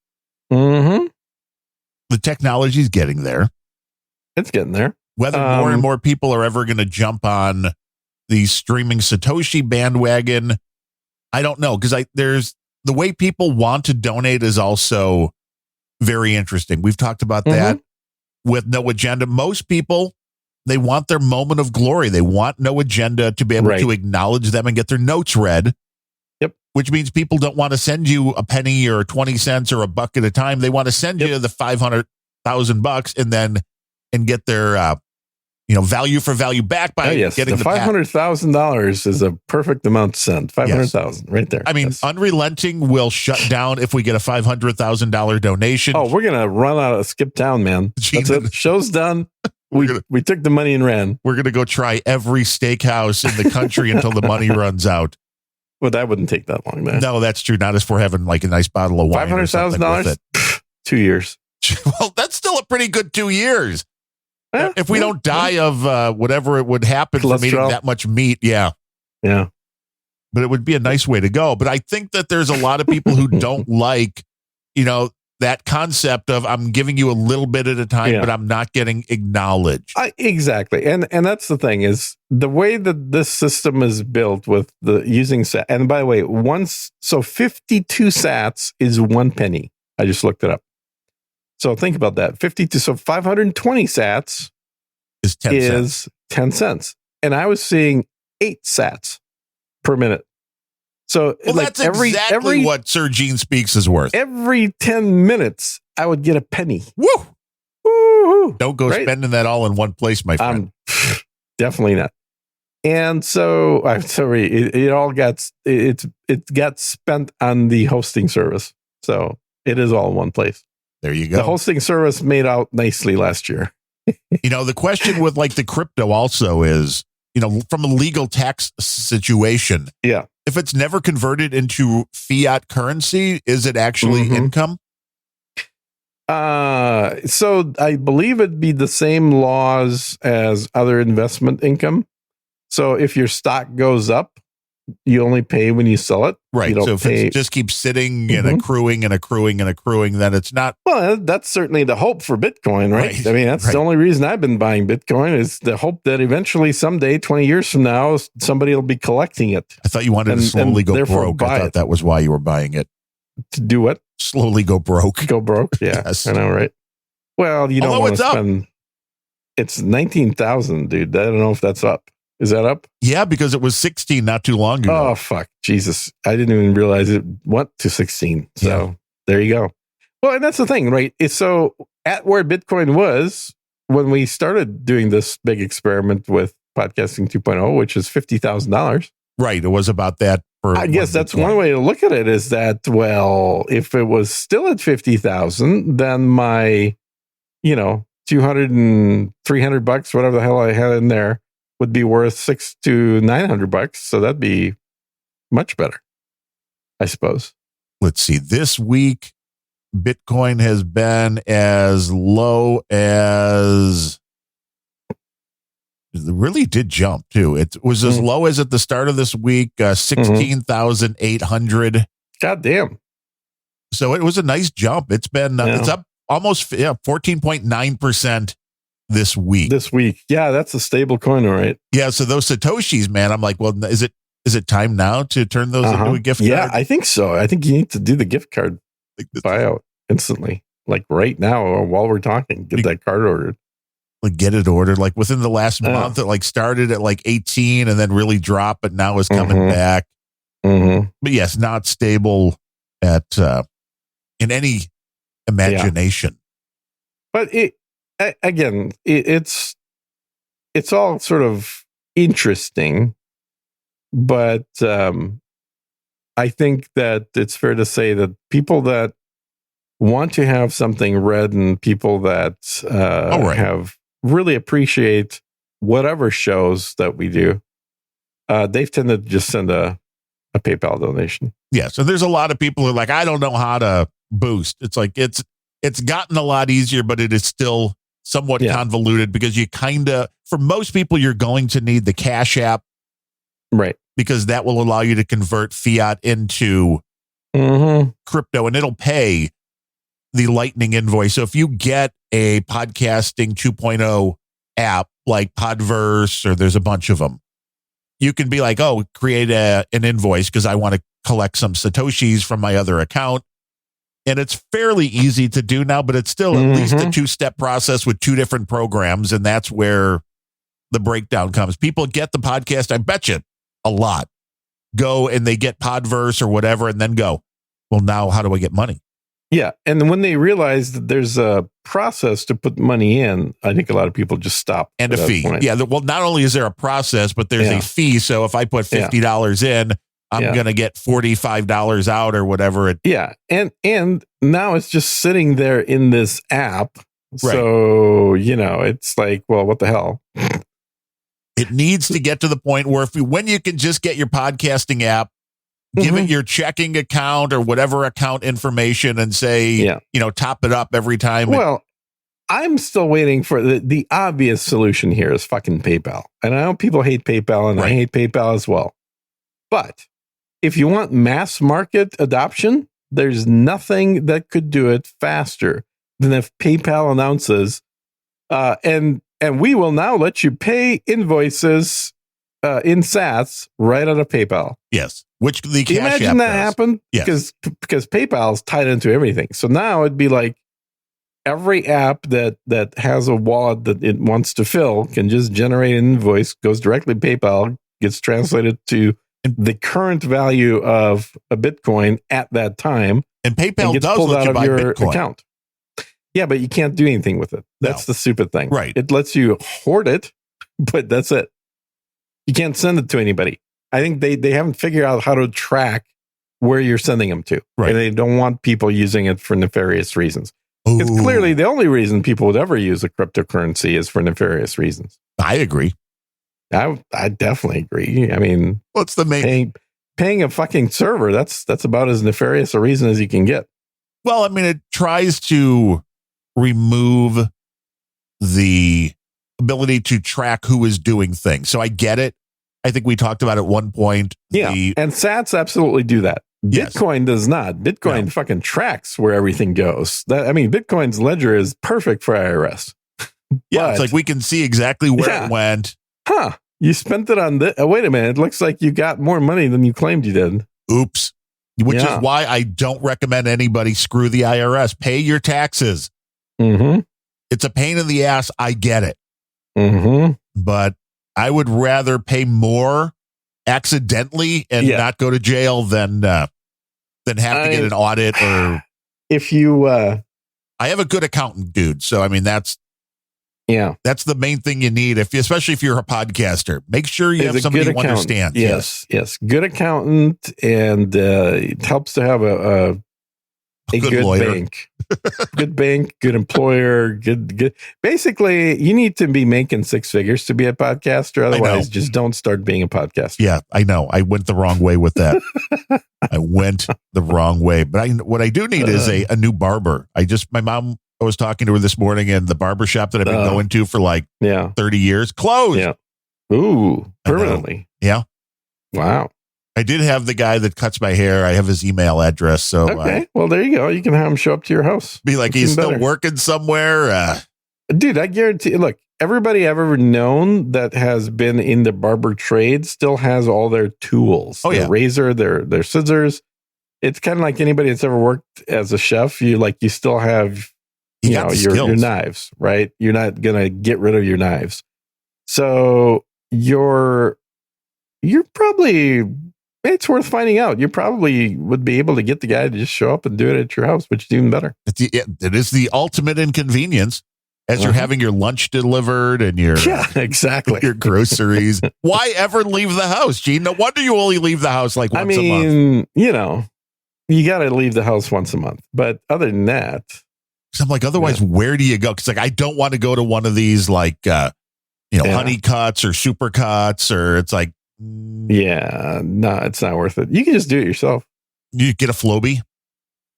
Mm-hmm. The technology is getting there. It's getting there. Whether more and more people are ever going to jump on the streaming Satoshi bandwagon, I don't know. Because there's the way people want to donate is also very interesting. We've talked about that with No Agenda. Most people, they want their moment of glory. They want No Agenda to be able to acknowledge them and get their notes read. Yep. Which means people don't want to send you a penny or 20 cents or a buck at a time. They want to send you the $500,000 and get their value for value back by getting the $500,000 is a perfect amount to send. 500,000 right there. I mean, Unrelenting will shut down if we get a $500,000 donation. Oh, we're gonna run out of Skip Town, man. That's it. Show's done. We took the money and ran. We're gonna go try every steakhouse in the country until the money runs out. Well, that wouldn't take that long, man. No, that's true. Not as for having like a nice bottle of wine. $500,000, 2 years. Well, that's still a pretty good 2 years. If we don't die of whatever it would happen from eating that much meat, yeah. But it would be a nice way to go. But I think that there's a lot of people who don't like, that concept of I'm giving you a little bit at a time, but I'm not getting acknowledged. Exactly. And that's the thing is the way that this system is built with the using sat. And by the way, 52 sats is 1 penny. I just looked it up. So think about that. 52. So 520 sats is 10 cents. And I was seeing 8 sats per minute. So that's exactly what Sir Gene Speaks is worth. Every 10 minutes, I would get a penny. Woo! Woo-hoo. Don't go spending that all in one place, my friend. Definitely not. And so I'm sorry, it got spent on the hosting service. So it is all in one place. There you go. The hosting service made out nicely last year. The question with like the crypto also is, from a legal tax situation. Yeah. If it's never converted into fiat currency, is it actually income? So I believe it'd be the same laws as other investment income. So if your stock goes up, you only pay when you sell it. Right. So if it just keeps sitting and accruing and accruing and accruing, then it's not. Well, that's certainly the hope for Bitcoin, right? I mean, that's the only reason I've been buying Bitcoin is the hope that eventually someday, 20 years from now, somebody will be collecting it. I thought you wanted to slowly go broke. I thought that was why you were buying it. To do what? Slowly go broke. Go broke? Yeah. Yes. I know, right? Well, you don't want to spend. It's 19,000, dude. I don't know if that's up. Is that up? Yeah, because it was 16 not too long ago. Oh, fuck. Jesus. I didn't even realize it went to 16. So there you go. Well, and that's the thing, right? So at where Bitcoin was when we started doing this big experiment with Podcasting 2.0, which is $50,000. Right. It was about that. I guess that's one way to look at it is that, well, if it was still at 50,000, then my, 200 and $300, whatever the hell I had in there, would be worth $600 to $900. So that'd be much better, I suppose. Let's see. This week, Bitcoin has been as low as it really did jump too. It was as low as at the start of this week, 16,800. God damn. So it was a nice jump. It's been, it's up almost 14.9%. This week. Yeah, that's a stable coin, right? Yeah, so those Satoshis, man, I'm like, well, is it time now to turn those into a gift card? Yeah, I think so. I think you need to do the gift card buyout instantly. Like right now, or while we're talking, get that card ordered. Like get it ordered. Like within the last month, it like started at like 18 and then really dropped, but now is coming back. But yes, not stable at in any imagination. But it's all sort of interesting, but I think that it's fair to say that people that want to have something read and people that have really appreciate whatever shows that we do, they've tended to just send a PayPal donation. Yeah, so there's a lot of people who are like, I don't know how to boost. It's like it's gotten a lot easier, but it is still somewhat convoluted because you for most people, you're going to need the Cash App. Right. Because that will allow you to convert fiat into crypto and it'll pay the Lightning invoice. So if you get a Podcasting 2.0 app like Podverse, or there's a bunch of them, you can be like, oh, create an invoice because I want to collect some Satoshis from my other account. And it's fairly easy to do now, but it's still at least a 2-step process with 2 different programs. And that's where the breakdown comes. People get the podcast, I bet you a lot, go and they get Podverse or whatever, and then go, well, now how do I get money? Yeah. And when they realize that there's a process to put money in, I think a lot of people just stop. And a fee. Point. Yeah. Well, not only is there a process, but there's a fee. So if I put $50 in, I'm going to get $45 out or whatever. And now it's just sitting there in this app. Right. So, it's like, well, what the hell? It needs to get to the point where when you can just get your podcasting app, give it your checking account or whatever account information and say, top it up every time. Well, I'm still waiting for the obvious solution here is fucking PayPal. And I know people hate PayPal and I hate PayPal as well. But if you want mass market adoption, There's nothing that could do it faster than if PayPal announces, and we will now let you pay invoices in sats right out of PayPal. Yes. Which the Can you Cash imagine App that does. happen? Yes. Because PayPal's tied into everything. So now it'd be like every app that has a wallet that it wants to fill can just generate an invoice, goes directly to PayPal, gets translated to the current value of a Bitcoin at that time, And PayPal and gets does pulled let out you of buy your Bitcoin. account. Yeah, but you can't do anything with it. That's the stupid thing. Right. It lets you hoard it, but that's it. You can't send it to anybody. I think they haven't figured out how to track where you're sending them to. Right. And they don't want people using it for nefarious reasons. Because clearly the only reason people would ever use a cryptocurrency is for nefarious reasons. I agree. I definitely agree. I mean, What's the main paying a fucking server, that's about as nefarious a reason as you can get. Well, I mean, it tries to remove the ability to track who is doing things. So I get it. I think we talked about at one point. Yeah. And sats absolutely do that. Yes. Bitcoin does not. Bitcoin fucking tracks where everything goes. Bitcoin's ledger is perfect for IRS. Yeah. It's like we can see exactly where it went. Huh. You spent it on this. Oh, wait a minute. It looks like you got more money than you claimed you did. Oops. Which is why I don't recommend anybody screw the IRS. Pay your taxes. Mm-hmm. It's a pain in the ass. I get it. Mm-hmm. But I would rather pay more accidentally and not go to jail than have to get an audit or. If you, I have a good accountant, dude. So I mean, that's the main thing you need. Especially if you're a podcaster, make sure you have somebody who understands. Yes, good accountant, and it helps to have a good lawyer. bank. Good bank, good employer, good. Basically, you need to be making six figures to be a podcaster. Otherwise, just don't start being a podcaster. Yeah, I know. I went the wrong way with that. I went the wrong way. But what I do need is a new barber. My mom, I was talking to her this morning, and the barber shop that I've been going to for 30 years closed. Yeah. Ooh, permanently. Yeah. Wow. I did have the guy that cuts my hair. I have his email address. So okay, well, there you go. You can have him show up to your house. Be like, he's still working somewhere. Dude, I guarantee. Look, everybody I've ever known that has been in the barber trade still has all their tools. Oh, their razor, their scissors. It's kind of like anybody that's ever worked as a chef. You still have your knives, right? You're not gonna get rid of your knives. So you're probably. It's worth finding out. You probably would be able to get the guy to just show up and do it at your house, which is even better. It is the ultimate inconvenience as you're having your lunch delivered and your your groceries. Why ever leave the house, Gene? No wonder you only leave the house once a month. You got to leave the house once a month. But other than that, I'm like, otherwise, where do you go? Because I don't want to go to one of these honey cuts or super cuts, or it's like. Yeah, no, it's not worth it. You can just do it yourself. You get a Flowbee?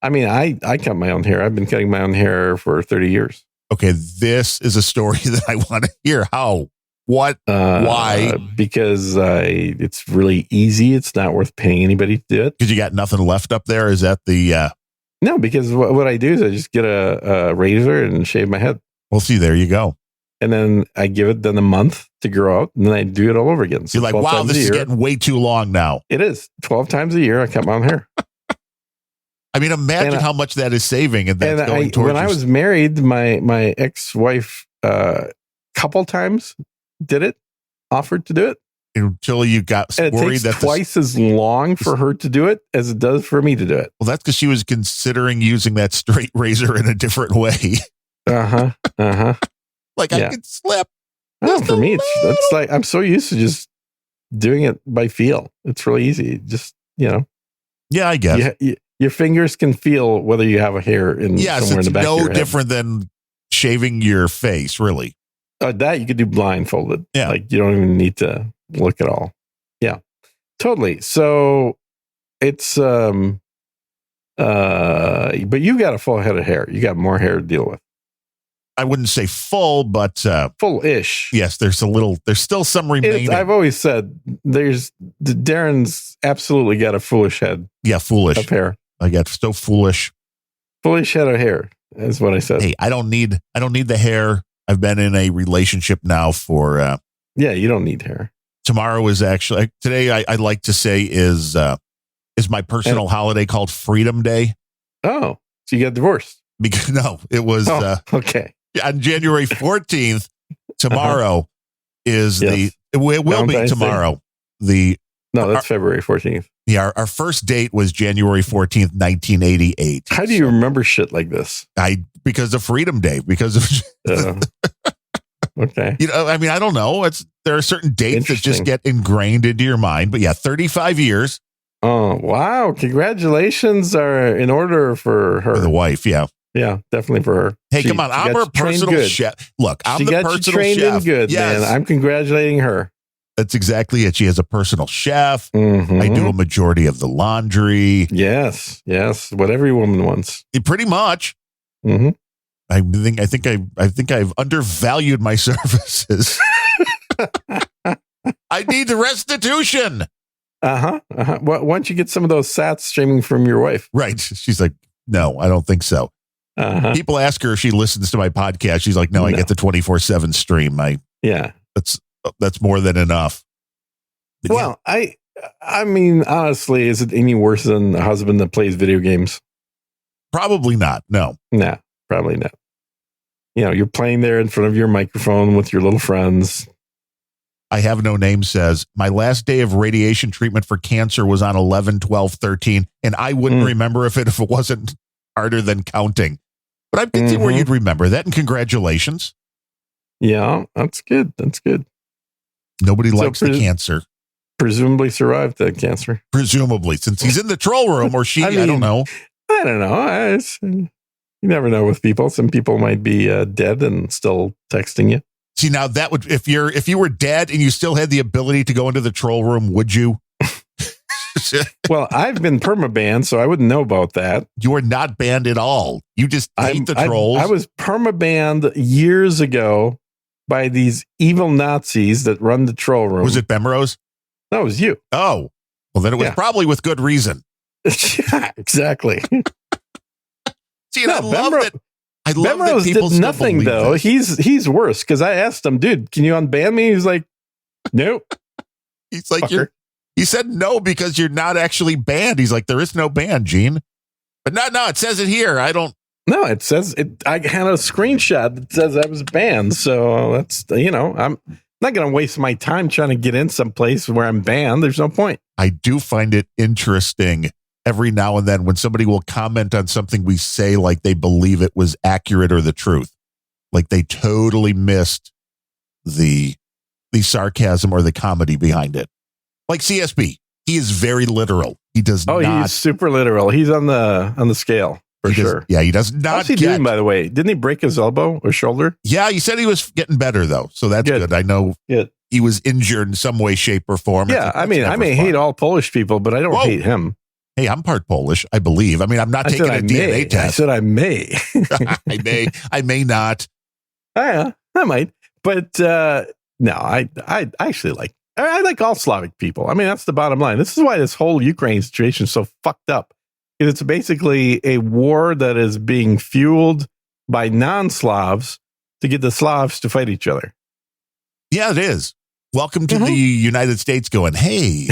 I mean, I cut my own hair. I've been cutting my own hair for 30 years. Okay, this is a story that I want to hear. How? What? Why? Because it's really easy. It's not worth paying anybody to do it. Because you got nothing left up there? Is that the... No, because what I do is I just get a razor and shave my head. Well, see, there you go. And then I give it a month to grow out, and then I do it all over again. So you're like, wow, this is getting way too long now. It is. 12 times a year, I cut my own hair. I mean, imagine how much that is saving. And that's going towards when I was married, my ex-wife couple times offered to do it. Until you got and worried that twice as long for her to do it as it does for me to do it. Well, that's because she was considering using that straight razor in a different way. Like I could slip. No, for me, it's like I'm so used to just doing it by feel. It's really easy. Just Yeah, I guess your fingers can feel whether you have a hair in somewhere in the back. It's no different than shaving your face, really. That you could do blindfolded. Yeah, like you don't even need to look at all. Yeah, totally. So it's but you got a full head of hair. You got more hair to deal with. I wouldn't say full, but full-ish. Yes, there's still some remaining. I've always said Darren's absolutely got a foolish head. Yeah, foolish of hair. I got so foolish. Foolish head of hair is what I said. Hey, I don't need the hair. I've been in a relationship now for yeah, you don't need hair. Tomorrow is actually today. I'd like to say is my personal holiday called Freedom Day. Oh, so you got divorced? Because no, it was okay. On January 14th. Tomorrow is it will be tomorrow. That's February 14th. Yeah, our first date was January 14th, 1988. How do you remember shit like this? Because of Freedom Day, because of okay. I mean, I don't know. There are certain dates that just get ingrained into your mind. But yeah, 35 years. Oh, wow. Congratulations are in order for her. For the wife, yeah. Yeah, definitely for her. Hey, come on. I'm her personal chef. Look, I'm the personal chef. She got you trained in good, man. I'm congratulating her. That's exactly it. She has a personal chef. Mm-hmm. I do a majority of the laundry. Yes. What every woman wants. Pretty much. Mm-hmm. I think I've undervalued my services. I need the restitution. Well, why don't you get some of those sats streaming from your wife? Right. She's like, no, I don't think so. People ask her if she listens to my podcast. She's like, no. I get the 24/7 stream. That's more than enough. But well, yeah. I mean, honestly, is it any worse than a husband that plays video games? Probably not. No. Nah, probably not. You're playing there in front of your microphone with your little friends. I have no name says, my last day of radiation treatment for cancer was on 11/12/13, and I wouldn't remember if it wasn't harder than counting. But I can see where you'd remember that, and congratulations. Yeah, that's good. Nobody likes the cancer. Presumably survived that cancer. Presumably, since he's in the troll room, or she, I don't know. I don't know. You never know with people. Some people might be dead and still texting you. See, now that would, if you were dead and you still had the ability to go into the troll room, would you? Well, I've been permabanned, so I wouldn't know about that. You are not banned at all. You just hate the trolls. I was permabanned years ago by these evil Nazis that run the troll room. Was it Bemrose? No, it was you. Oh, well, then it was probably with good reason. Yeah, exactly. See, and I love that. I love Bemrose that people did nothing though. This. He's worse because I asked him, dude, can you unban me? He's like, nope. He's like, he said no because you're not actually banned. He's like, there is no ban, Gene. But no, it says it here. I don't. No, it says it. I had a screenshot that says I was banned. So that's I'm not going to waste my time trying to get in someplace where I'm banned. There's no point. I do find it interesting every now and then when somebody will comment on something we say like they believe it was accurate or the truth. Like they totally missed the sarcasm or the comedy behind it. Like CSB, he is very literal. He does not. Oh, he's super literal. He's on the scale for sure. Yeah, he does not. How's he doing, by the way? Didn't he break his elbow or shoulder? Yeah, he said he was getting better though, so that's good. I know he was injured in some way, shape, or form. Yeah, I may hate all Polish people, but I don't hate him. Hey, I'm part Polish, I believe. I mean, I'm not taking a DNA test. I said I may. I may not. I might, but no, I actually like. I like all Slavic people. I mean, that's the bottom line. This is why this whole Ukraine situation is so fucked up. It's basically a war that is being fueled by non-Slavs to get the Slavs to fight each other. Yeah, it is. Welcome to the United States going, hey,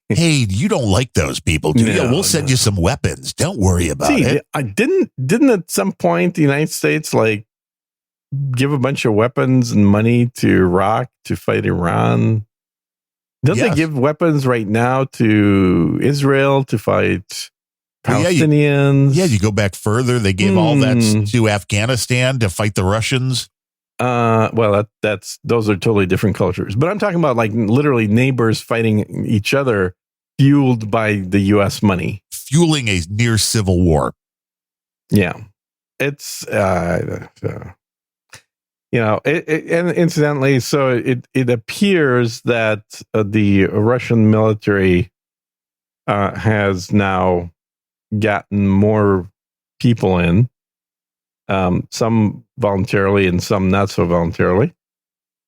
you don't like those people, do you? We'll send you some weapons. Don't worry about it. I didn't at some point the United States give a bunch of weapons and money to Iraq to fight Iran? Don't they give weapons right now to Israel to fight Palestinians? You go back further. They gave all that to Afghanistan to fight the Russians. Well, those are totally different cultures. But I'm talking about literally neighbors fighting each other, fueled by the U.S. money, fueling a near civil war. Yeah, it's and incidentally, so it appears that the Russian military has now gotten more people in, some voluntarily and some not so voluntarily.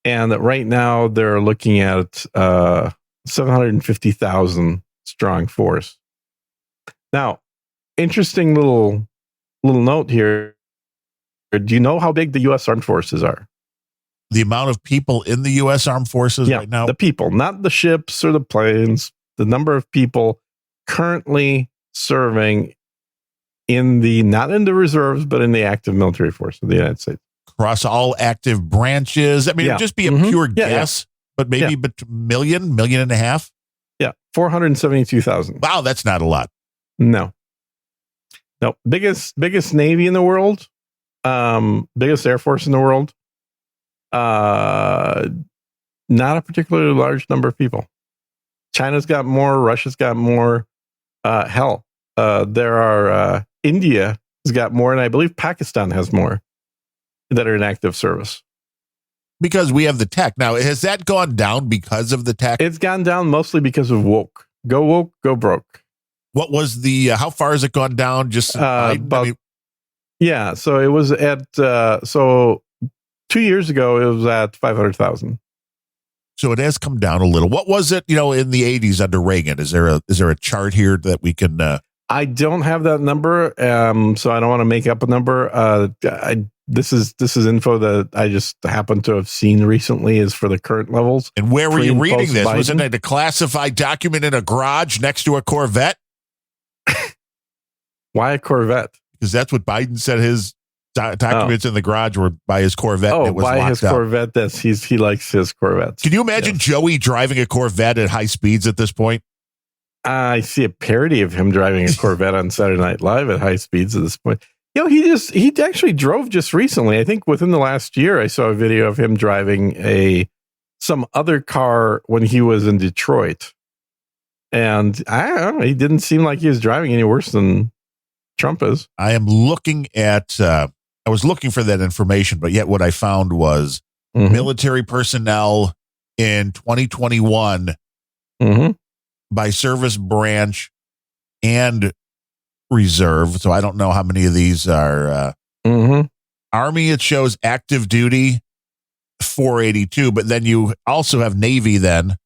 And right now they're looking at 750,000 strong force. Now, interesting little note here. Do you know how big the U.S. Armed Forces are? The amount of people in the U.S. Armed Forces right now? The people, not the ships or the planes, the number of people currently serving not in the reserves, but in the active military force of the United States. Across all active branches. I mean, it'd just be a pure guess, but maybe million and a half. Yeah, 472,000. Wow, that's not a lot. No. Biggest Navy in the world, biggest Air Force in the world. Not a particularly large number of people. China's got more. Russia's got more. India has got more, and I believe Pakistan has more that are in active service. Because we have the tech. Now, has that gone down because of the tech? It's gone down mostly because of woke. Go woke, go broke. What was how far has it gone down? Just so it was at 2 years ago, it was at 500,000. So it has come down a little. What was it, in the 80s under Reagan? Is there a chart here that we can? I don't have that number, so I don't want to make up a number. This is info that I just happen to have seen recently is for the current levels. And where were you reading this? Was it in a classified document in a garage next to a Corvette? Why a Corvette? Because that's what Biden said his documents in the garage were by his Corvette. Oh, by his Corvette. He likes his Corvettes. Can you imagine Joey driving a Corvette at high speeds at this point? I see a parody of him driving a Corvette on Saturday Night Live at high speeds at this point. He actually drove just recently. I think within the last year, I saw a video of him driving some other car when he was in Detroit. And I don't know, he didn't seem like he was driving any worse than Trump is. I am looking at, I was looking for that information, but yet what I found was military personnel in 2021 by service branch and reserve. So I don't know how many of these are Army. It shows active duty 482, but then you also have Navy then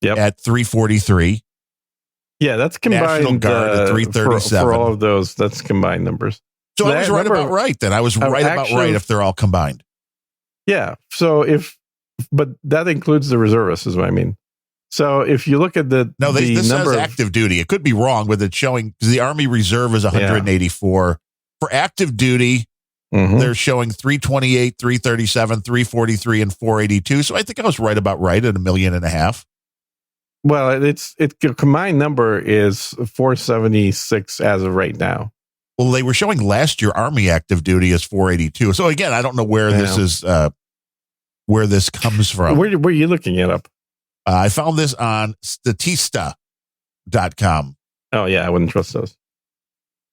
at 343. Yeah, that's combined. National Guard at 337. For all of those, that's combined numbers. So I was right about right then. I was right about right if they're all combined. Yeah. So but that includes the reservists, is what I mean. So if you look at this says active duty. It could be wrong with it showing because the Army Reserve is 184. For active duty, they're showing 328, 337, 343, and 482. So I think I was right about right at 1.5 million. Well, the combined number is 476 as of right now. Well, they were showing last year Army active duty is 482. So again, I don't know where this is, where this comes from. Where are you looking it up? I found this on Statista.com. Oh yeah, I wouldn't trust those.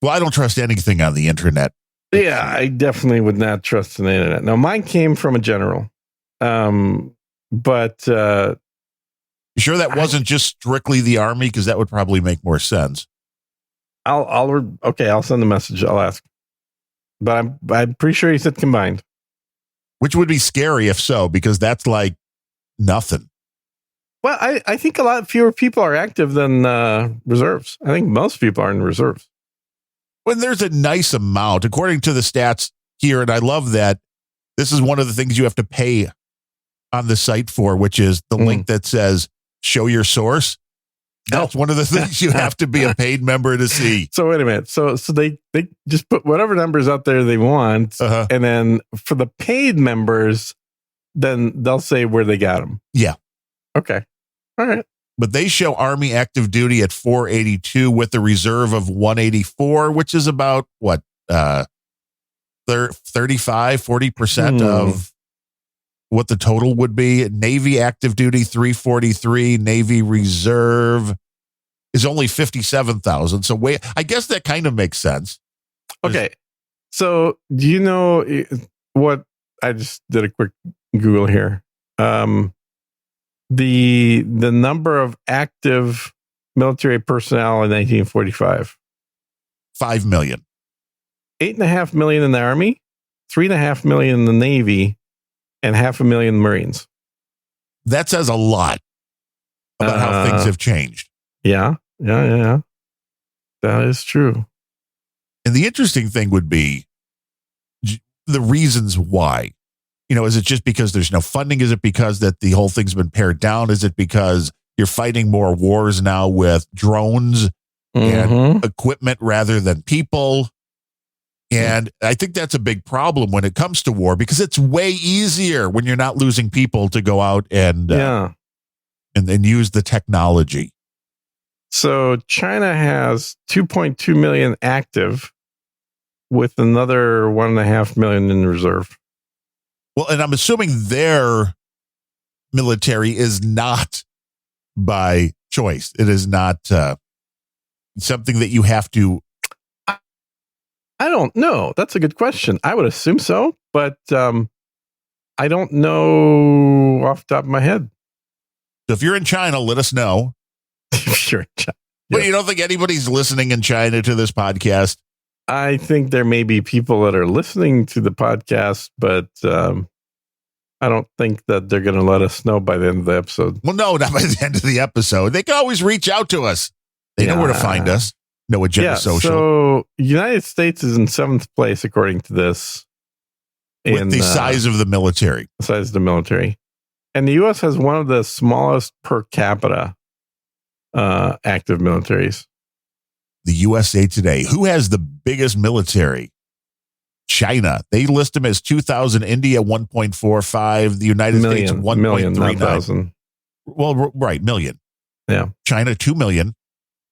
Well, I don't trust anything on the internet. Yeah, I definitely would not trust the internet. Now, mine came from a general, but. You sure that wasn't just strictly the Army? Because that would probably make more sense. I'll send the message. I'll ask, but I'm pretty sure he said combined, which would be scary if so, because that's like nothing. Well, I think a lot fewer people are active than reserves. I think most people are in reserves. When there's a nice amount, according to the stats here, and I love that this is one of the things you have to pay on the site for, which is the link that says show your source. That's one of the things you have to be a paid member to see. So wait a minute. So they just put whatever numbers out there they want. And then for the paid members, then they'll say where they got them. Yeah. Okay. All right. But they show Army active duty at 482 with a reserve of 184, which is about what, 40% of what the total would be. Navy active duty 343, Navy reserve is only 57,000. So I guess that kind of makes sense. Okay. So do you know what I just did a quick Google here? The number of active military personnel in 1945. 5 million. 8.5 million in the Army, 3.5 million in the Navy, and 500,000 Marines. That says a lot about how things have changed. Yeah. That is true. And the interesting thing would be the reasons why. Is it just because there's no funding? Is it because that the whole thing's been pared down? Is it because you're fighting more wars now with drones and equipment rather than people? And I think that's a big problem when it comes to war, because it's way easier when you're not losing people to go out and use the technology. So China has 2.2 million active with another 1.5 million in reserve. Well, and I'm assuming their military is not by choice. It is not something that you have to. I don't know. That's a good question. I would assume so, but I don't know off the top of my head. So if you're in China, let us know. If you're in China. Well, you don't think anybody's listening in China to this podcast? I think there may be people that are listening to the podcast, but I don't think that they're going to let us know by the end of the episode. Well, no, not by the end of the episode. They can always reach out to us. They know where to find us. No Agenda Social. So United States is in 7th place, according to this. With the size of the military. The size of the military. And the U.S. has one of the smallest per capita active militaries. The USA Today. Who has the biggest military? China. They list them as 2,000. India 1.45. The United States 1.39. Well, right, million. Yeah. China 2 million.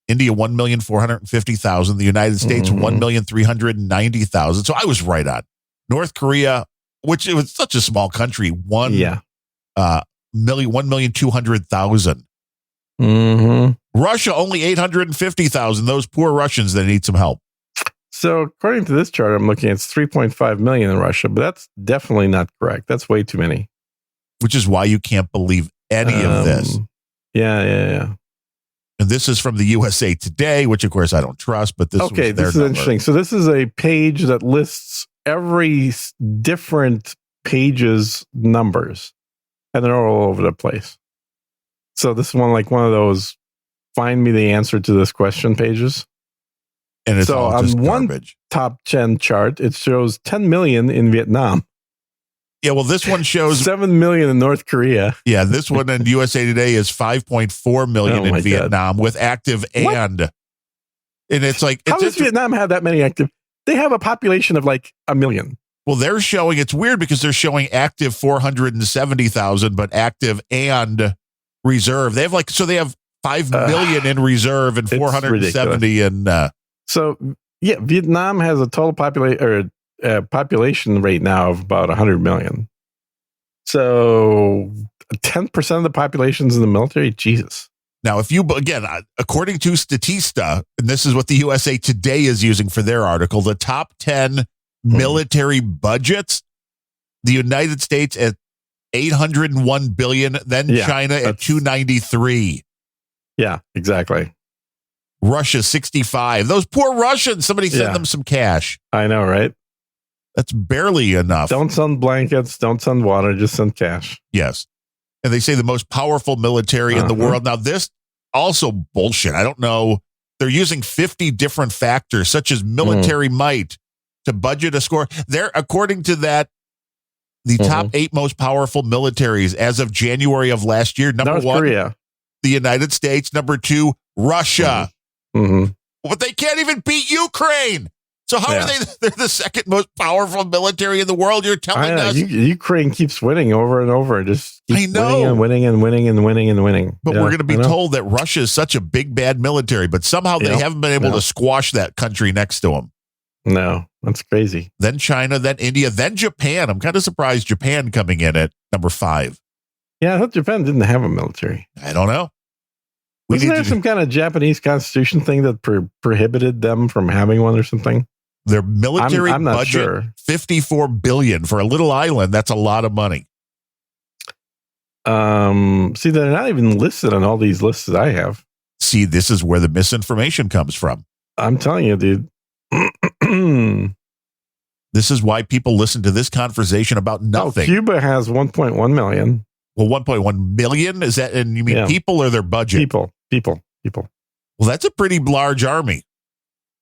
India 1,450,000. The United States 1,390,000. So I was right on. North Korea, which it was such a small country, 1,200,000. Russia only 850,000. Those poor Russians that need some help. So according to this chart, I'm looking at 3.5 million in Russia, but that's definitely not correct. That's way too many. Which is why you can't believe any of this. Yeah. And this is from the USA Today, which of course I don't trust, but this okay, was their this is number. Interesting. So this is a page that lists every different page's numbers, and they're all over the place. So this is one of those find me the answer to this question pages. And it's so all just on garbage. One top 10 chart, it shows 10 million in Vietnam. Yeah, well, this one shows 7 million in North Korea. Yeah, this one in USA Today is 5.4 million in Vietnam with active and it's like, how does Vietnam have that many active? They have a population of like 1 million. Well, they're showing, it's weird because they're showing active 470,000, but active and reserve. They have they have 5 million in reserve and 470 in. So yeah, Vietnam has a total population rate now of about 100 million. So 10% of the population's in the military. Jesus. Now, if you, again, according to Statista, and this is what the USA Today is using for their article, the top 10 military budgets, the United States at 801 billion, then China at 293. Yeah, exactly. Russia 65. Those poor Russians, somebody send them some cash. I know, right? That's barely enough. Don't send blankets, don't send water, just send cash. Yes. And they say the most powerful military in the world. Now, this also bullshit. I don't know. They're using 50 different factors, such as military might, to budget a score. They're, according to that, the top 8 most powerful militaries as of January of last year. Number North 1, Korea. The United States. Number 2, Russia. But they can't even beat Ukraine. So how are they're the second most powerful military in the world? You're telling us Ukraine keeps winning over and over. Just keeps winning and winning. But we're going to be told that Russia is such a big, bad military, but somehow they haven't been able to squash that country next to them. No, that's crazy. Then China, then India, then Japan. I'm kind of surprised Japan coming in at number 5. Yeah, I thought Japan didn't have a military. I don't know. Wasn't there some kind of Japanese constitution thing that prohibited them from having one or something? Their military I'm not budget, sure. $54 billion for a little island. That's a lot of money. See, they're not even listed on all these lists that I have. See, this is where the misinformation comes from. I'm telling you, dude. This is why people listen to this conversation about nothing. Cuba has 1.1 million. Well, 1.1 million? Is that, and you mean people or their budget? People. Well, that's a pretty large army.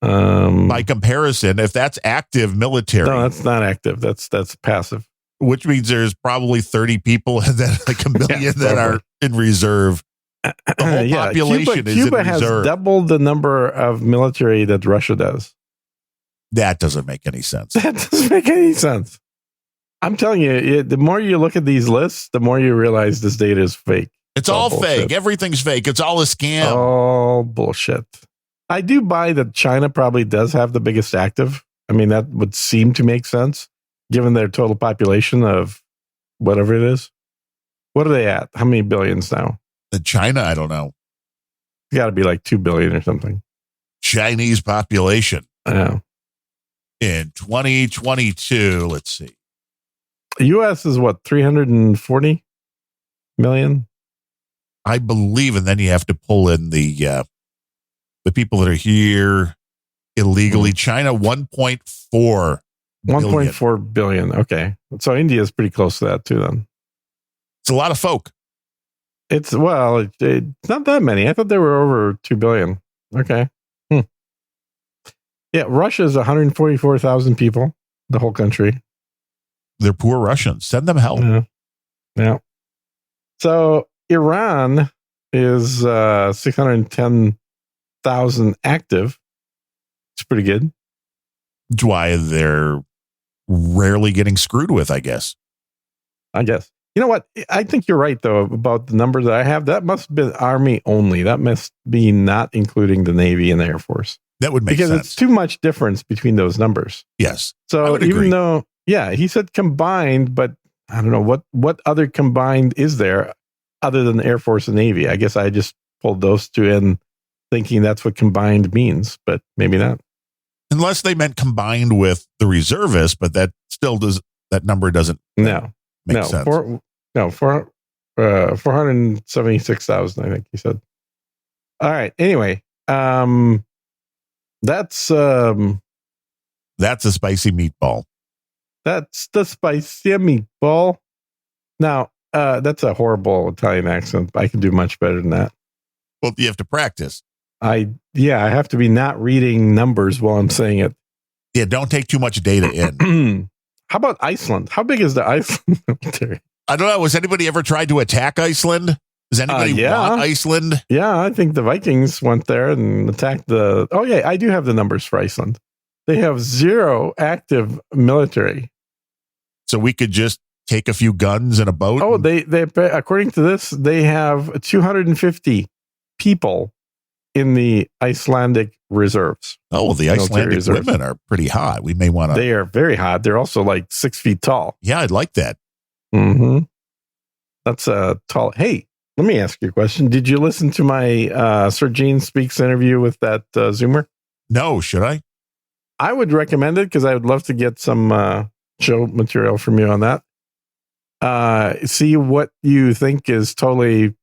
By comparison, if that's active military, no, that's not active. That's passive. Which means there's probably 30 people and then like a million that are in reserve. The whole population is Cuba in reserve. Has doubled the number of military that Russia does. That doesn't make any sense. That doesn't make any sense. I'm telling you, the more you look at these lists, the more you realize this data is fake. It's all fake. Everything's fake. It's all a scam. All bullshit. I do buy that China probably does have the biggest active. I mean, that would seem to make sense given their total population of whatever it is. What are they at? How many billions now? China, I don't know. It's got to be like 2 billion or something. Chinese population. Yeah. In 2022, let's see. The U.S. is what, 340 million? I believe, and then you have to pull in the people that are here illegally. China, 1.4 billion. 1.4 billion. Okay. So India is pretty close to that too then. It's a lot of folk. It's not that many. I thought they were over 2 billion. Okay. Yeah, Russia is 144,000 people, the whole country. They're poor Russians. Send them help. Yeah. So Iran is 610,000 active. It's pretty good. That's why they're rarely getting screwed with, I guess. You know what? I think you're right, though, about the numbers that I have. That must have been Army only. That must be not including the Navy and the Air Force. That would make sense. Because it's too much difference between those numbers. Yes. So even though, he said combined, but I don't know what other combined is there other than the Air Force and Navy. I guess I just pulled those two in thinking that's what combined means, but maybe not. Unless they meant combined with the reservists, but that number doesn't make sense. 476,000, I think he said. All right. Anyway, that's a spicy meatball. That's the spicy meatball. Now, that's a horrible Italian accent. I can do much better than that. Well, you have to practice. I have to be not reading numbers while I'm saying it. Yeah, don't take too much data in. How about Iceland? How big is the Iceland military? I don't know. Has anybody ever tried to attack Iceland? Does anybody want Iceland? Yeah, I think the Vikings went there and attacked the... Oh, yeah, I do have the numbers for Iceland. They have 0 active military. So we could just take a few guns and a boat? Oh, they according to this, they have 250 people in the Icelandic reserves. Oh, well, the Icelandic women are pretty hot. We may want to... They are very hot. They're also like 6 feet tall. Yeah, I'd like that. Mm-hmm. That's a tall... Hey, let me ask you a question. Did you listen to my Sir Gene Speaks interview with that Zoomer? No, should I? I would recommend it because I would love to get some show material from you on that. See what you think is totally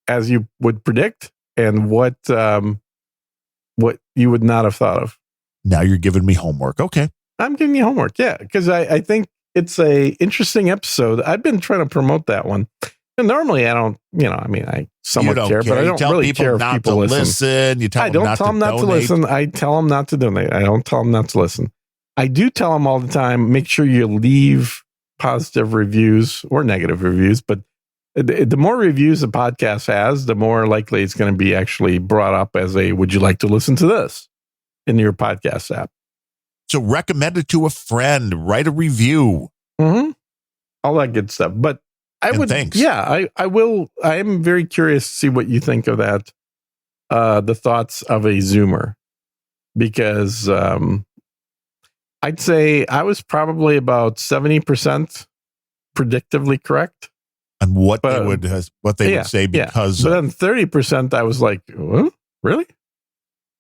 as you would predict and what you would not have thought of. Now you're giving me homework. Okay. I'm giving you homework. Yeah. Because I think it's a interesting episode. I've been trying to promote that one. And normally I don't, I somewhat care, but I don't really care if people listen. I don't tell them not to listen. I tell them not to donate. I don't tell them not to listen. I do tell them all the time, make sure you leave positive reviews or negative reviews. But the more reviews a podcast has, the more likely it's going to be actually brought up as would you like to listen to this in your podcast app? So recommend it to a friend, write a review. Mm-hmm. All that good stuff. But I will. I am very curious to see what you think of that. The thoughts of a Zoomer, because I'd say I was probably about 70% predictively correct. And what they would say because. But then 30%, I was like, huh? Really?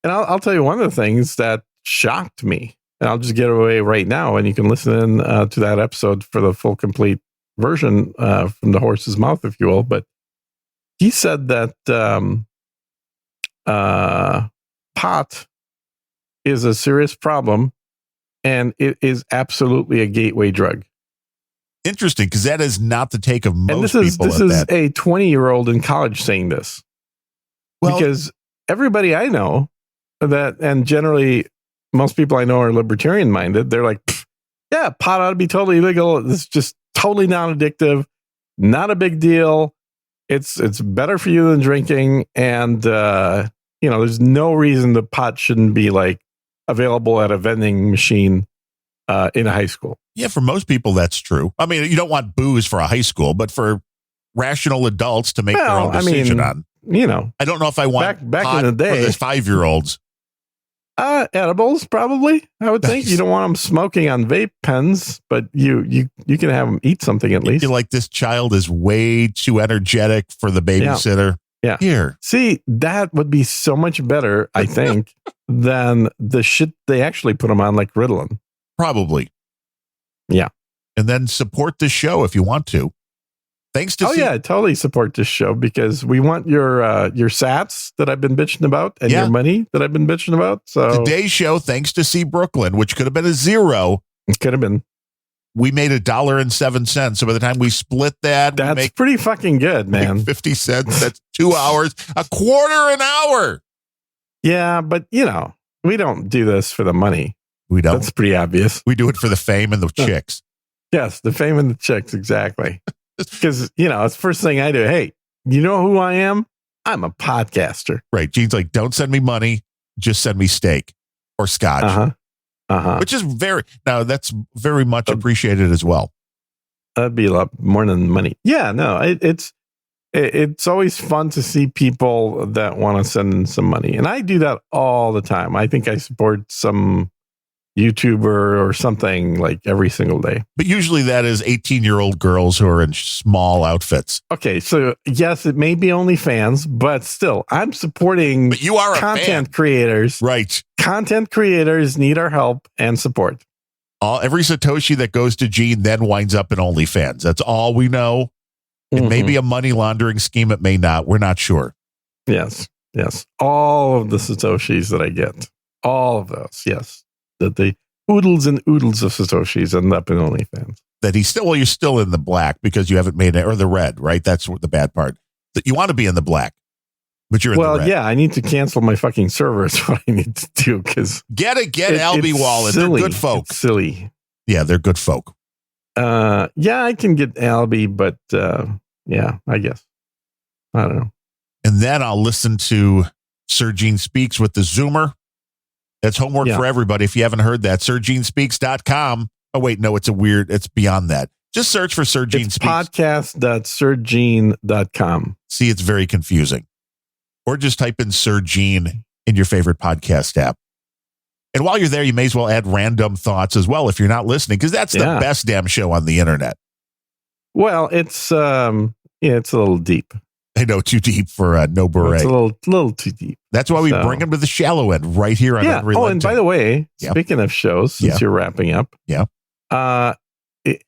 And I'll tell you one of the things that shocked me, and I'll just get away right now, and you can listen in to that episode for the full complete version from the horse's mouth, if you will. But he said that pot is a serious problem, and it is absolutely a gateway drug. Interesting, because that is not the take of most people. This is a 20-year-old in college saying this. Well, because everybody I know and generally most people I know are libertarian minded. They're like, yeah, pot ought to be totally legal. It's just totally non-addictive, not a big deal. It's better for you than drinking, and there's no reason the pot shouldn't be like available at a vending machine in a high school. Yeah, for most people that's true. I mean, you don't want booze for a high school, but for rational adults to make their own decision on. I don't know if I want back pot in the day for the 5-year-olds. Edibles, probably. I would think. You don't want them smoking on vape pens, but you can have them eat something at least. You're like, this child is way too energetic for the babysitter. Yeah. Here. See, that would be so much better, I think, than the shit they actually put them on, like Ritalin. Probably. Yeah. And then support the show if you want to. Thanks to yeah, totally support this show because we want your sats that I've been bitching about and your money that I've been bitching about. So today's show, thanks to See Brooklyn, which could have been a $0. It could have been. We made $1.07. So by the time we split that, that's we make pretty fucking good, man. 50 cents. That's 2 hours, a quarter an hour. Yeah, but we don't do this for the money. We don't. That's pretty obvious. We do it for the fame and the chicks. Yes, the fame and the chicks, exactly. Because, it's the first thing I do. Hey, you know who I am? I'm a podcaster. Right. Gene's like, don't send me money. Just send me steak or scotch. Which is that's very much appreciated as well. That'd be a lot more than money. Yeah, no, it's always fun to see people that want to send in some money. And I do that all the time. I think I support some YouTuber or something like every single day. But usually that is 18-year-old girls who are in small outfits. Okay, so yes, it may be OnlyFans, but still, I'm supporting but you are content creators. Right. Content creators need our help and support. Every Satoshi that goes to Gene then winds up in OnlyFans. That's all we know. It may be a money laundering scheme. It may not. We're not sure. Yes. All of the Satoshis that I get, all of those, yes. That the oodles and oodles of Satoshis end up in OnlyFans. That you're still in the black because you haven't made it, or the red, right? That's the bad part. That you want to be in the black, but you're in the red. Well, yeah, I need to cancel my fucking server. Is what I need to do because get Albie Wallet. They're good folk. It's silly. Yeah, they're good folk. Yeah, I can get Albie, but yeah, I guess I don't know. And then I'll listen to Sir Gene Speaks with the Zoomer. That's homework for everybody. If you haven't heard that, SirGeneSpeaks.com. Oh, wait, no, it's beyond that. Just search for Sir Gene Speaks. Podcast.SirGene.com. See, it's very confusing. Or just type in Sir Gene in your favorite podcast app. And while you're there, you may as well add random thoughts as well if you're not listening, because that's the best damn show on the internet. Well, it's it's a little deep. I know, too deep for No Beret. It's a little too deep. That's why we bring him to the shallow end right here on Unrelenting. Oh, and by the way, speaking of shows, since you're wrapping up,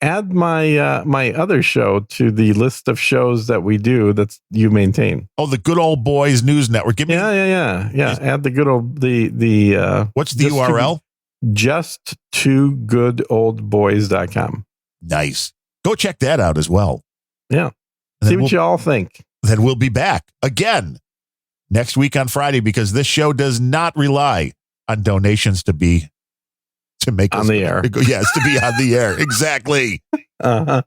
add my my other show to the list of shows that we do that you maintain. Oh, the Good Old Boys News Network. Give me Add the good old the what's the URL? Just to goodoldboys.com. Nice. Go check that out as well. Yeah. See what you all think. Then we'll be back again next week on Friday, because this show does not rely on donations to make on the air. Yes, to be on the air. Exactly. Uh-huh.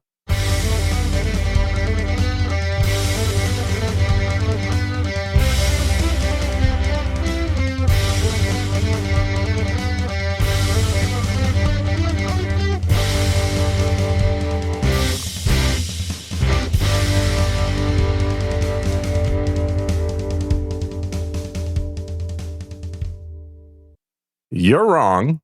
You're wrong.